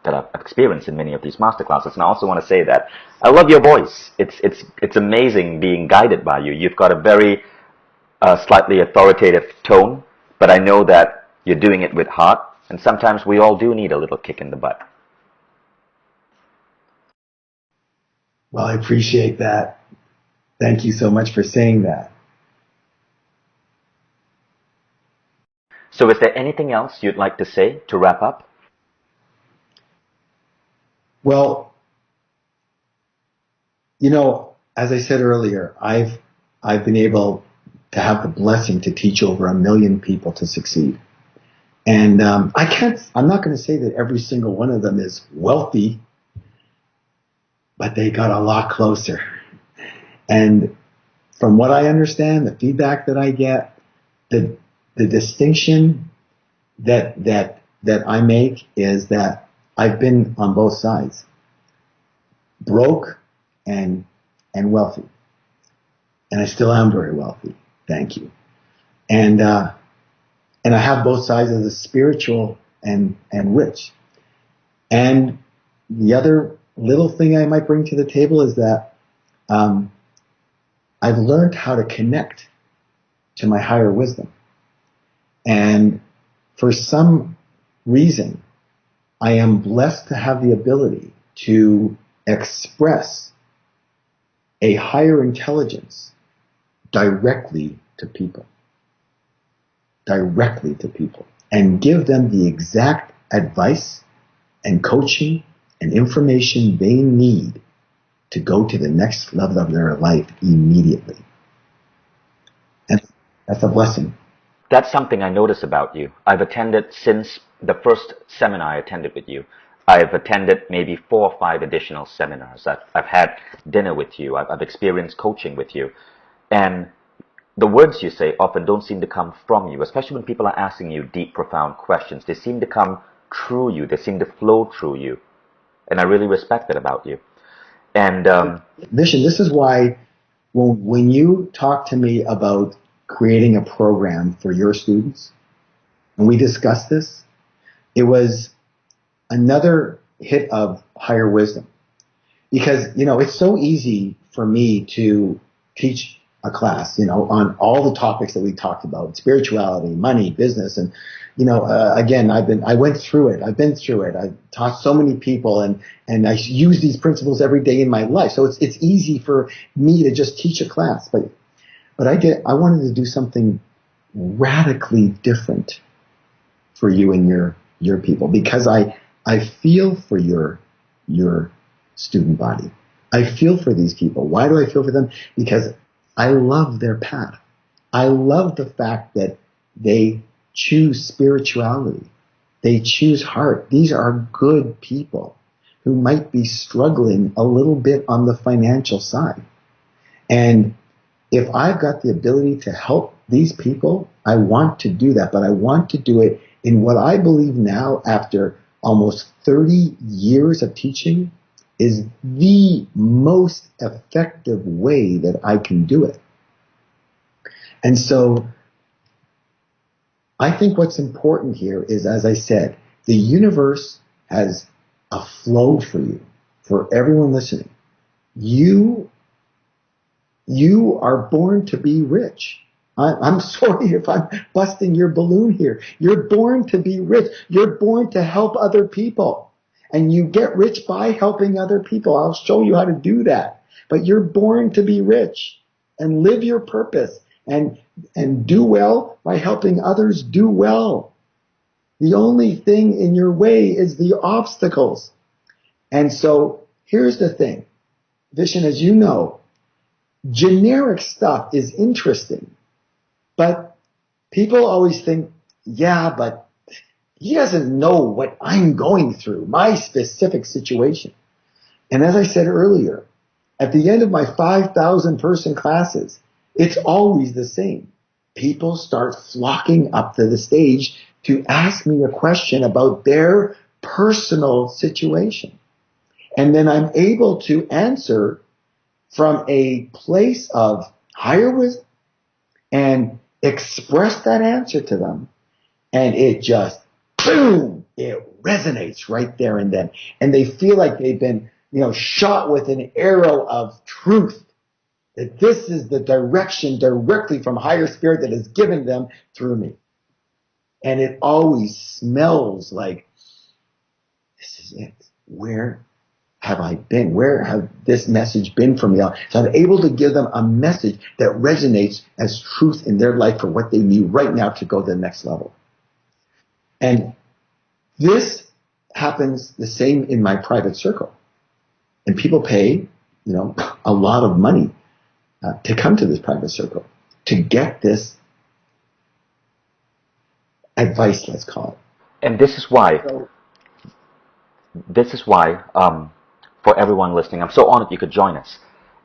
I've experienced in many of these masterclasses. And I also want to say that I love your voice. It's amazing being guided by you. You've got a very slightly authoritative tone, but I know that you're doing it with heart. And sometimes we all do need a little kick in the butt. well, I appreciate that. Thank you so much for saying that. So is there anything else you'd like to say to wrap up? Well, you know, as I said earlier, I've been able to have the blessing to teach over 1 million people to succeed. And I'm not going to say that every single one of them is wealthy, but they got a lot closer. And from what I understand, the feedback that I get, the distinction that I make is that I've been on both sides, broke and wealthy, and I still am very wealthy. Thank you. And I have both sides of the spiritual and rich. And the other little thing I might bring to the table is that I've learned how to connect to my higher wisdom. And for some reason, I am blessed to have the ability to express a higher intelligence directly to people. Directly to people. And give them the exact advice and coaching and information they need to go to the next level of their life immediately. And that's a blessing. That's something I notice about you. I've attended since the first seminar I attended with you. I've attended maybe 4 or 5 additional seminars. I've had dinner with you. I've experienced coaching with you. And the words you say often don't seem to come from you, especially when people are asking you deep, profound questions. They seem to come through you. They seem to flow through you. And I really respect that about you. And Vishen, this is why when you talk to me about creating a program for your students, and we discussed this, it was another hit of higher wisdom. Because, it's so easy for me to teach a class, on all the topics that we talked about, spirituality, money, business. And, again, I went through it. I've been through it. I've taught so many people and I use these principles every day in my life. So it's easy for me to just teach a class. But I wanted to do something radically different for you and your people, because I feel for your student body. I feel for these people. Why do I feel for them? Because I love their path. I love the fact that they choose spirituality. They choose heart. These are good people who might be struggling a little bit on the financial side. And if I've got the ability to help these people, I want to do that. But I want to do it in what I believe now, after almost 30 years of teaching, is the most effective way that I can do it. And so I think what's important here is, as I said, the universe has a flow for you, for everyone listening. You are born to be rich. I'm sorry if I'm busting your balloon here. You're born to be rich. You're born to help other people. And you get rich by helping other people. I'll show you how to do that. But you're born to be rich and live your purpose and do well by helping others do well. The only thing in your way is the obstacles. And so here's the thing. Vishen, as you know, generic stuff is interesting. But people always think, yeah, but he doesn't know what I'm going through, my specific situation. And as I said earlier, at the end of my 5,000 person classes, it's always the same. People start flocking up to the stage to ask me a question about their personal situation. And then I'm able to answer from a place of higher wisdom and express that answer to them. And it just, boom, it resonates right there and then. And they feel like they've been, shot with an arrow of truth. That this is the direction directly from higher spirit that is given them through me. And it always smells like, this is it. Where have I been? Where have this message been for me? So I'm able to give them a message that resonates as truth in their life for what they need right now to go to the next level. And this happens the same in my private circle. And people pay, a lot of money to come to this private circle, to get this advice, let's call it. And this is why, for everyone listening, I'm so honored you could join us.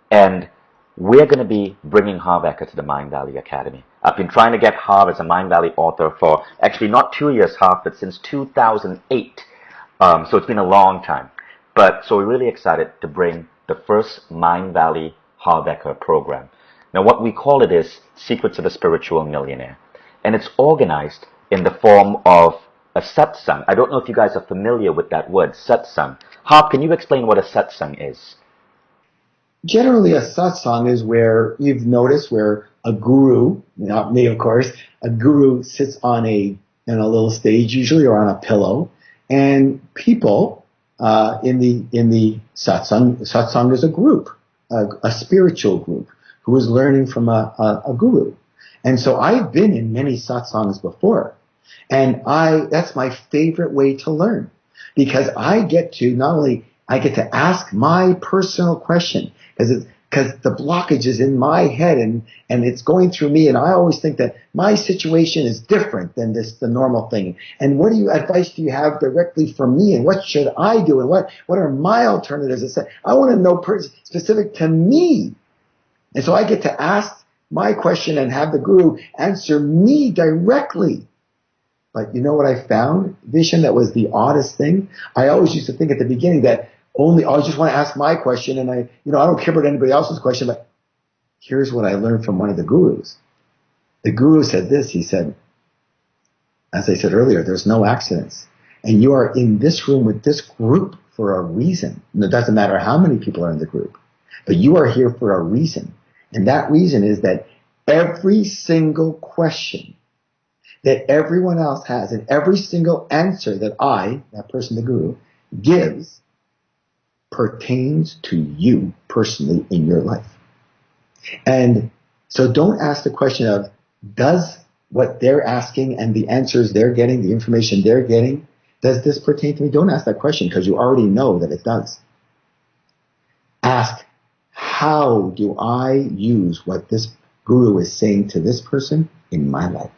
And we're going to be bringing Harv Eker to the Mind Valley Academy. I've been trying to get Harv as a Mind Valley author for actually not 2 years, Harv, but since 2008. So it's been a long time. But so we're really excited to bring the first Mind Valley Harv Eker program. Now what we call it is Secrets of a Spiritual Millionaire. And it's organized in the form of a satsang. I don't know if you guys are familiar with that word, satsang. Harv, can you explain what a satsang is? Generally, a satsang is where you've noticed where a guru, not me of course, a guru sits on a little stage usually, or on a pillow, and people in the satsang is a group, a spiritual group who is learning from a guru. And so I've been in many satsangs before, and that's my favorite way to learn, because I get to ask my personal question, because the blockage is in my head and it's going through me, and I always think that my situation is different than the normal thing. And what advice do you have directly from me, and what should I do, and what are my alternatives? I want to know specific to me. And so I get to ask my question and have the guru answer me directly. But you know what I found, Vishen, that was the oddest thing? I always used to think at the beginning that I just want to ask my question, and I don't care about anybody else's question. But here's what I learned from one of the gurus. The guru said this. He said, as I said earlier, there's no accidents. And you are in this room with this group for a reason. And it doesn't matter how many people are in the group, but you are here for a reason. And that reason is that every single question that everyone else has and every single answer that I, that person, the guru, gives pertains to you personally in your life. And so don't ask the question of, does what they're asking and the answers they're getting, the information they're getting, does this pertain to me? Don't ask that question because you already know that it does. Ask, how do I use what this guru is saying to this person in my life?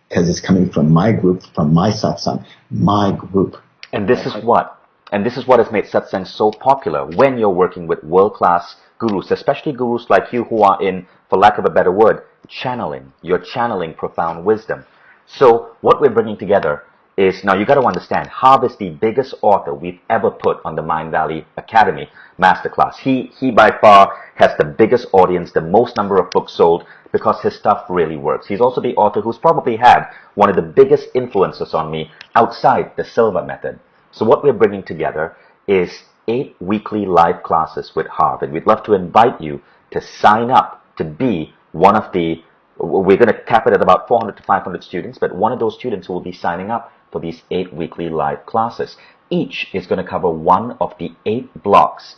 Because it's coming from my group, from my satsang, my group. And this is what has made satsang so popular when you're working with world-class gurus, especially gurus like you who are in, for lack of a better word, channeling. You're channeling profound wisdom. So what we're bringing together is, now you got to understand, Harv is the biggest author we've ever put on the Mind Valley Academy Masterclass. He by far has the biggest audience, the most number of books sold, because his stuff really works. He's also the author who's probably had one of the biggest influences on me outside the Silva method. So what we're bringing together is 8 weekly live classes with Harv, and we'd love to invite you to sign up to be one of the, we're going to cap it at about 400 to 500 students, but one of those students who will be signing up for these 8 weekly live classes. Each is going to cover one of the 8 blocks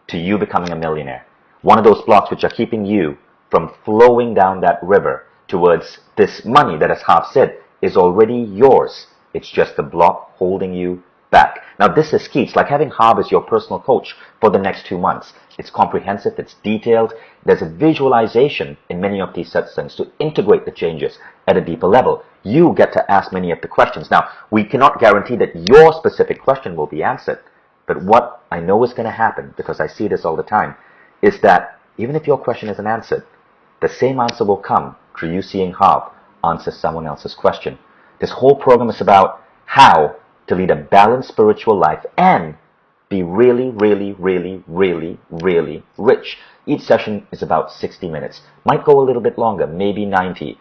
to you becoming a millionaire. One of those blocks which are keeping you from flowing down that river towards this money that, as Harv said, is already yours. It's just the block holding you back. Now this is key. It's like having Harv as your personal coach for the next 2 months. It's comprehensive, it's detailed, there's a visualization in many of these satsangs to integrate the changes at a deeper level. You get to ask many of the questions. Now, we cannot guarantee that your specific question will be answered, but what I know is going to happen, because I see this all the time, is that even if your question isn't answered, the same answer will come through you seeing Harv answer someone else's question. This whole program is about how to lead a balanced spiritual life and be really, really, really, really, really rich. Each session is about 60 minutes. Might go a little bit longer, maybe 90.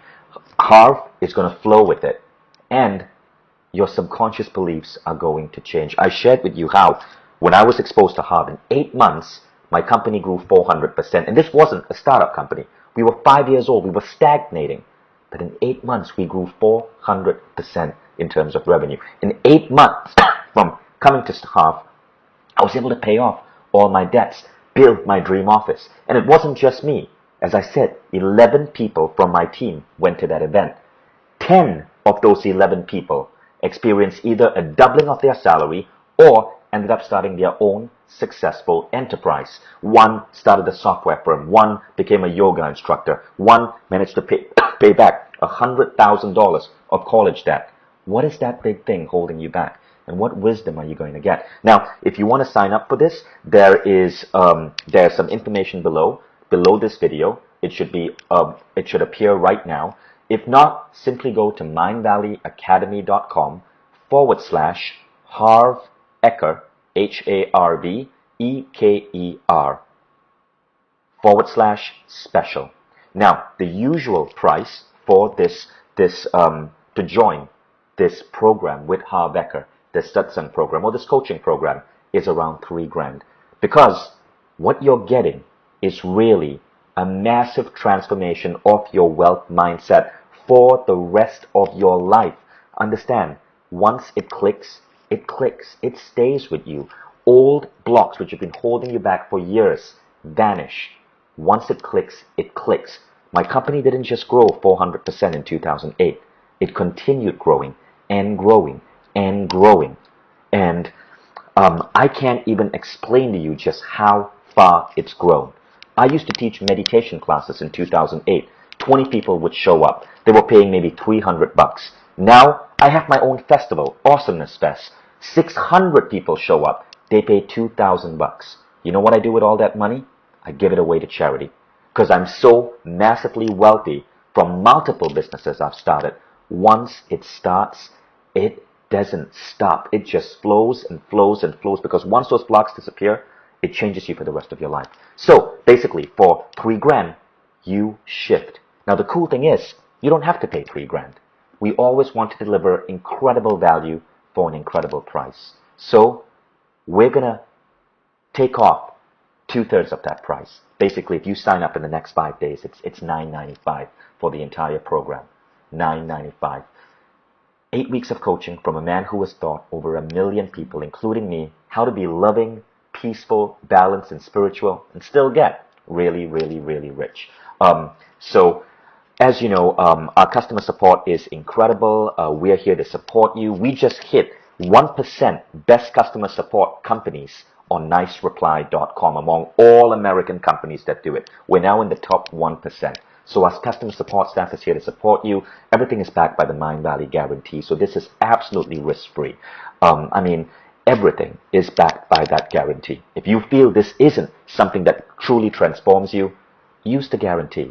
Harv is going to flow with it, and your subconscious beliefs are going to change. I shared with you how, when I was exposed to Harv, in 8 months, my company grew 400%. And this wasn't a startup company. We were 5 years old. We were stagnating. But in 8 months, we grew 400% in terms of revenue. In 8 months from coming to Harv, I was able to pay off all my debts, build my dream office. And it wasn't just me. As I said, 11 people from my team went to that event. 10 of those 11 people experienced either a doubling of their salary or ended up starting their own successful enterprise. One started a software firm. One became a yoga instructor. One managed to pay back $100,000 of college debt. What is that big thing holding you back? And what wisdom are you going to get? Now, if you want to sign up for this, there's some information below this video. It should appear right now. If not, simply go to mindvalleyacademy.com/Harv Eker, HARVEKER /special. Now, the usual price for this to join this program with Harv Eker, this satsang program or this coaching program, is around $3,000, because what you're getting is really a massive transformation of your wealth mindset for the rest of your life. Understand, once it clicks, it stays with you. Old blocks which have been holding you back for years vanish. Once it clicks, it clicks. My company didn't just grow 400% in 2008. It continued growing and growing and growing. And I can't even explain to you just how far it's grown. I used to teach meditation classes in 2008. 20 people would show up. They were paying maybe $300. Now I have my own festival, Awesomeness Fest. 600 people show up. They pay $2,000. You know what I do with all that money? I give it away to charity. Because I'm so massively wealthy from multiple businesses I've started. Once it starts, it doesn't stop. It just flows and flows and flows, because once those blocks disappear, it changes you for the rest of your life. So basically, for $3,000, you shift. Now the cool thing is, you don't have to pay $3,000. We always want to deliver incredible value for an incredible price. So we're going to take off 2/3 of that price. Basically, if you sign up in the next 5 days, it's $9.95 for the entire program. $9.95. 8 weeks of coaching from a man who has taught over 1 million people, including me, how to be loving, peaceful, balanced, and spiritual, and still get really, really, really rich. So, as you know, our customer support is incredible. We are here to support you. We just hit 1% best customer support companies on nicereply.com among all American companies that do it. We're now in the top 1%. So our customer support staff is here to support you. Everything is backed by the Mind Valley guarantee. So this is absolutely risk-free. Everything is backed by that guarantee. If you feel this isn't something that truly transforms you, use the guarantee.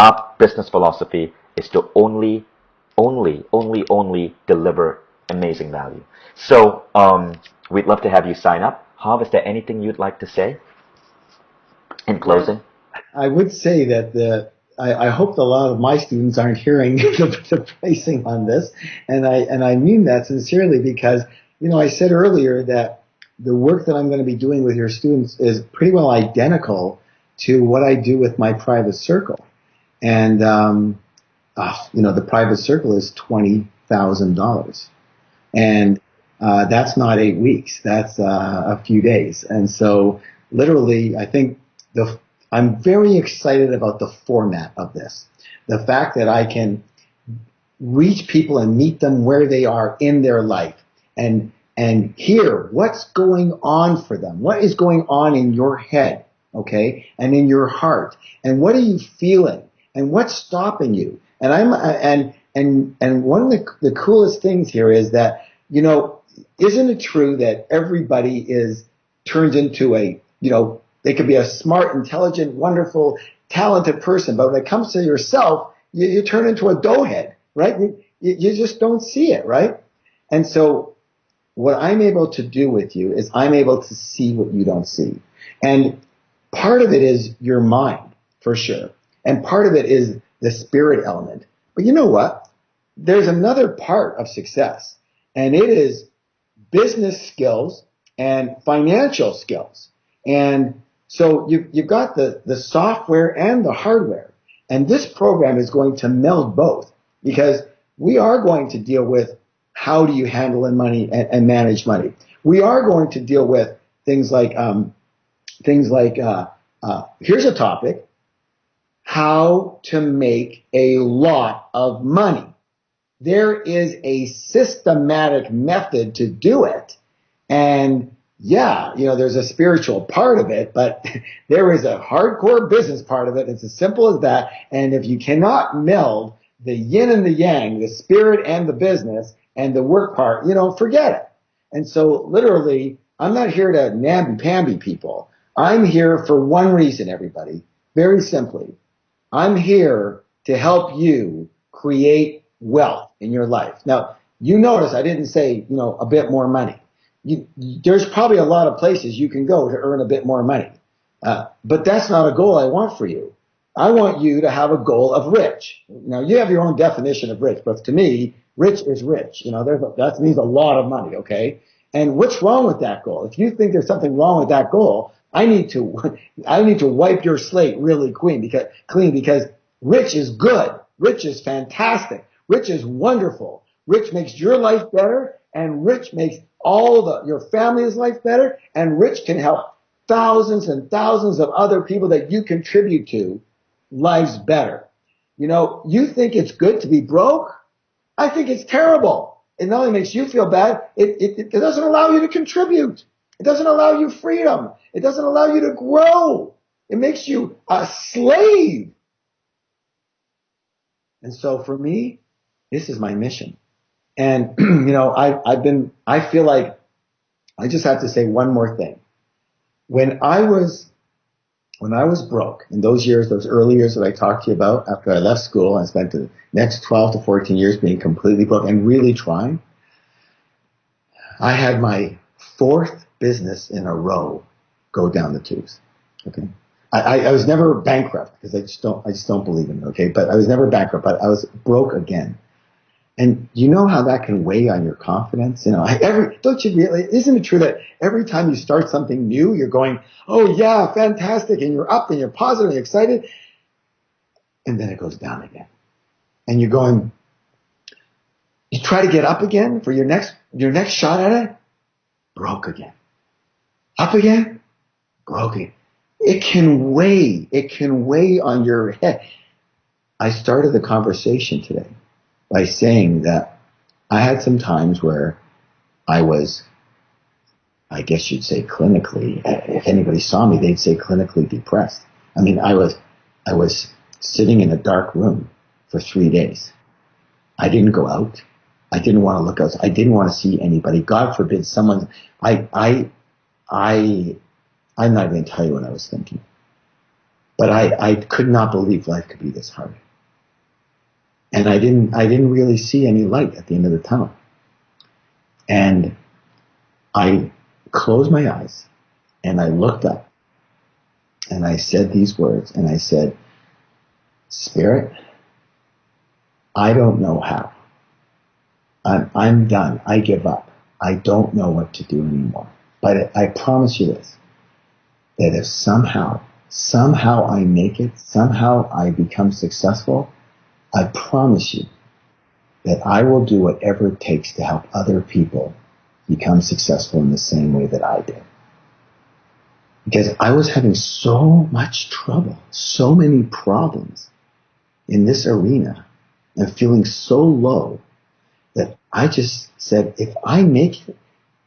Our business philosophy is to only deliver amazing value. So we'd love to have you sign up. Harv, is there anything you'd like to say in closing? I would say that I hope that a lot of my students aren't hearing the pricing on this, and I mean that sincerely, because I said earlier that the work that I'm going to be doing with your students is pretty well identical to what I do with my private circle, and the private circle is $20,000, and that's not 8 weeks, that's a few days, and so literally I think I'm very excited about the format of this. The fact that I can reach people and meet them where they are in their life and hear what's going on for them. What is going on in your head, okay? And in your heart. And what are you feeling? And what's stopping you? And one of the coolest things here is that, isn't it true that everybody turns into they could be a smart, intelligent, wonderful, talented person, but when it comes to yourself, you turn into a doughhead, right? You just don't see it, right? And so what I'm able to do with you is I'm able to see what you don't see. And part of it is your mind, for sure. And part of it is the spirit element. But you know what? There's another part of success, and it is business skills and financial skills. And so you've got the software and the hardware. And this program is going to meld both, because we are going to deal with how do you handle money and manage money. We are going to deal with things like here's a topic: how to make a lot of money. There is a systematic method to do it, and there's a spiritual part of it, but there is a hardcore business part of it. It's as simple as that. And if you cannot meld the yin and the yang, the spirit and the business and the work part, forget it. And so literally, I'm not here to namby-pamby people. I'm here for one reason, everybody. Very simply, I'm here to help you create wealth in your life. Now, you notice I didn't say, a bit more money. There's probably a lot of places you can go to earn a bit more money. But that's not a goal I want for you. I want you to have a goal of rich. Now, you have your own definition of rich, but to me, rich is rich. That means a lot of money, okay? And what's wrong with that goal? If you think there's something wrong with that goal, I need to wipe your slate really clean because rich is good. Rich is fantastic. Rich is wonderful. Rich makes your life better, and rich makes your family's life better, and rich can help thousands and thousands of other people that you contribute to lives better. You think it's good to be broke? I think it's terrible. It not only makes you feel bad, it doesn't allow you to contribute. It doesn't allow you freedom. It doesn't allow you to grow. It makes you a slave. And so for me, this is my mission. And, I feel like I just have to say one more thing. When I was broke in those early years that I talked to you about, after I left school, I spent the next 12 to 14 years being completely broke and really trying. I had my 4th business in a row go down the tubes. Okay. I was never bankrupt because I just don't believe in it. Okay. But I was never bankrupt, but I was broke again. And you know how that can weigh on your confidence? Don't you realize, isn't it true that every time you start something new, you're going, oh yeah, fantastic, and you're up and you're positive and you're excited, and then it goes down again. And you're going, you try to get up again for your next shot at it, broke again. Up again, broke again. It can weigh on your head. I started the conversation today by saying that I had some times where I was, I guess you'd say clinically, if anybody saw me, they'd say clinically depressed. I mean, I was sitting in a dark room for 3 days. I didn't go out. I didn't want to look out. I didn't want to see anybody. God forbid someone, I'm not even going to tell you what I was thinking. But I could not believe life could be this hard. And I didn't really see any light at the end of the tunnel. And I closed my eyes and I looked up and I said these words, and I said, Spirit, I don't know how. I'm done. I give up. I don't know what to do anymore. But I promise you this, that if somehow I make it, somehow I become successful, I promise you that I will do whatever it takes to help other people become successful in the same way that I did. Because I was having so much trouble, so many problems in this arena, and feeling so low that I just said, if I make it,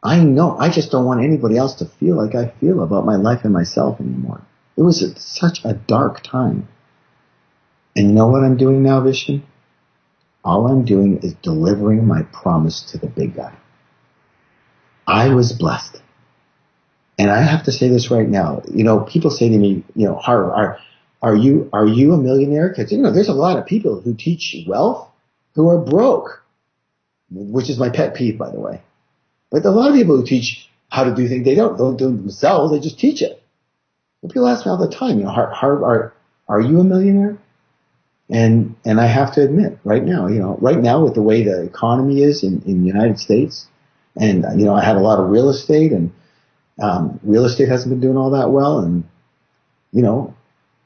I know I just don't want anybody else to feel like I feel about my life and myself anymore. It was such a dark time. And you know what I'm doing now, Vishen? All I'm doing is delivering my promise to the big guy. I was blessed. And I have to say this right now. People say to me, Harv, are you a millionaire? Because, there's a lot of people who teach wealth who are broke, which is my pet peeve, by the way. But a lot of people who teach how to do things, they don't do it themselves, they just teach it. And people ask me all the time, Harv, are you a millionaire? And I have to admit, right now with the way the economy is in the United States, and I had a lot of real estate, and real estate hasn't been doing all that well, and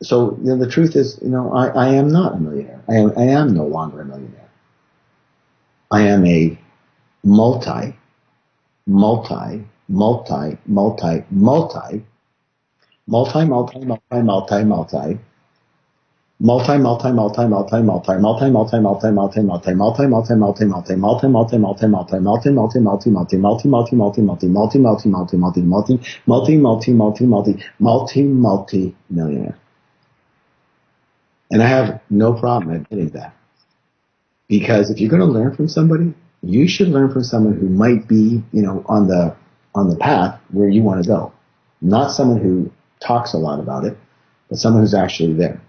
so the truth is, I am not a millionaire. I am no longer a millionaire. I am a multi millionaire. And I have no problem admitting that. Because if you're going to learn from somebody, you should learn from someone who might be, on the path where you want to go. Not someone who talks a lot about it, but someone who's actually there.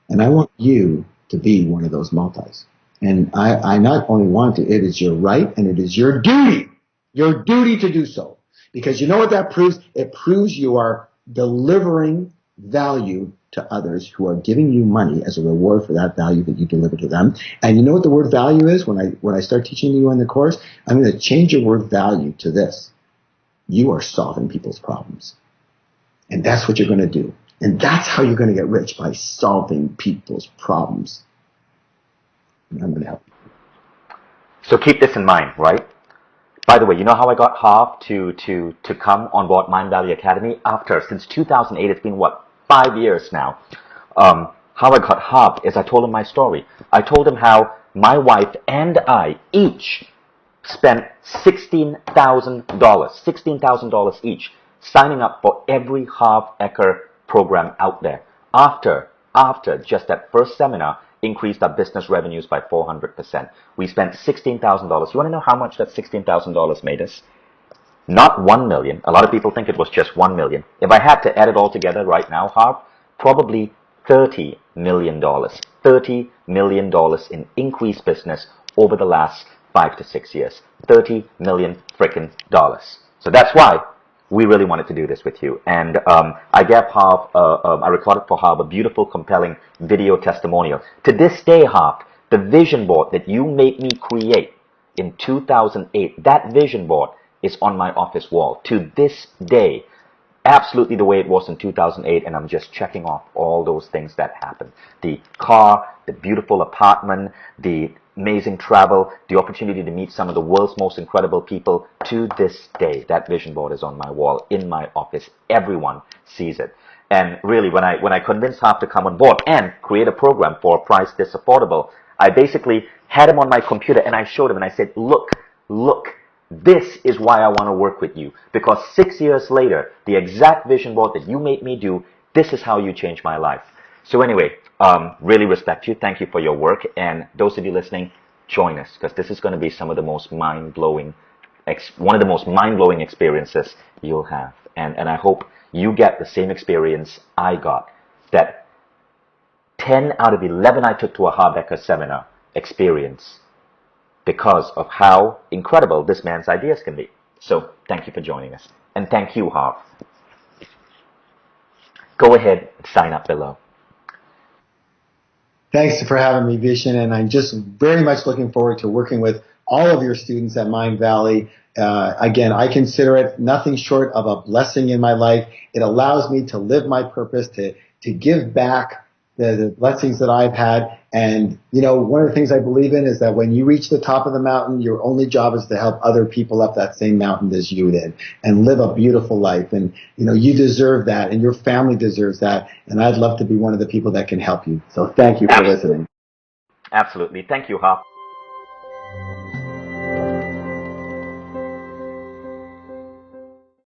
And I want you to be one of those multis. And I not only want to, it is your right and it is your duty to do so. Because you know what that proves? It proves you are delivering value to others who are giving you money as a reward for that value that you deliver to them. And you know what the word value is? When I start teaching you in the course, I'm going to change your word value to this. You are solving people's problems. And that's what you're going to do. And that's how you're going to get rich, by solving people's problems. And I'm going to help you. So keep this in mind, right? By the way, you know how I got Harv to come on board Mind Valley Academy? Since 2008, it's been 5 years now. How I got Harv is I told him my story. I told him how my wife and I each spent $16,000 each signing up for every Harv Eker program out there. After just that first seminar, increased our business revenues by 400%. We spent $16,000. You want to know how much that $16,000 made us? Not 1 million. A lot of people think it was just 1 million. If I had to add it all together right now, Harv, probably $30 million. $30 million in increased business over the last 5 to 6 years. $30 million frickin' dollars. So that's why we really wanted to do this with you. And I gave Harv, I recorded for Harv a beautiful, compelling video testimonial. To this day, Harv, The vision board that you made me create in 2008, that vision board is on my office wall to this day. Absolutely the way it was in 2008, and I'm just checking off all those things that happened. The car, the beautiful apartment, the amazing travel, the opportunity to meet some of the world's most incredible people. To this day, that vision board is on my wall in my office. Everyone sees it. And really, when I convinced Harv to come on board and create a program for a price this affordable, I basically had him on my computer and I showed him and I said, look, this is why I want to work with you. Because 6 years later, the exact vision board that you made me do, this is how you changed my life. So anyway, really respect you. Thank you for your work. And those of you listening, join us, because this is going to be some of the most mind-blowing, one of the most mind-blowing experiences you'll have. And I hope you get the same experience I got, that 10 out of 11 I took to a Harv Eker seminar experience, because of how incredible this man's ideas can be. So thank you for joining us. And thank you, Harv. Go ahead and sign up below. Thanks for having me, Vishen, and I'm just very much looking forward to working with all of your students at Mind Valley. Again, I consider it nothing short of a blessing in my life. It allows me to live my purpose, to give back the blessings that I've had. And, you know, one of the things I believe in is that when you reach the top of the mountain, your only job is to help other people up that same mountain as you did and live a beautiful life. And, you know, you deserve that and your family deserves that. And I'd love to be one of the people that can help you. So thank you for listening. Absolutely. Thank you, Harv.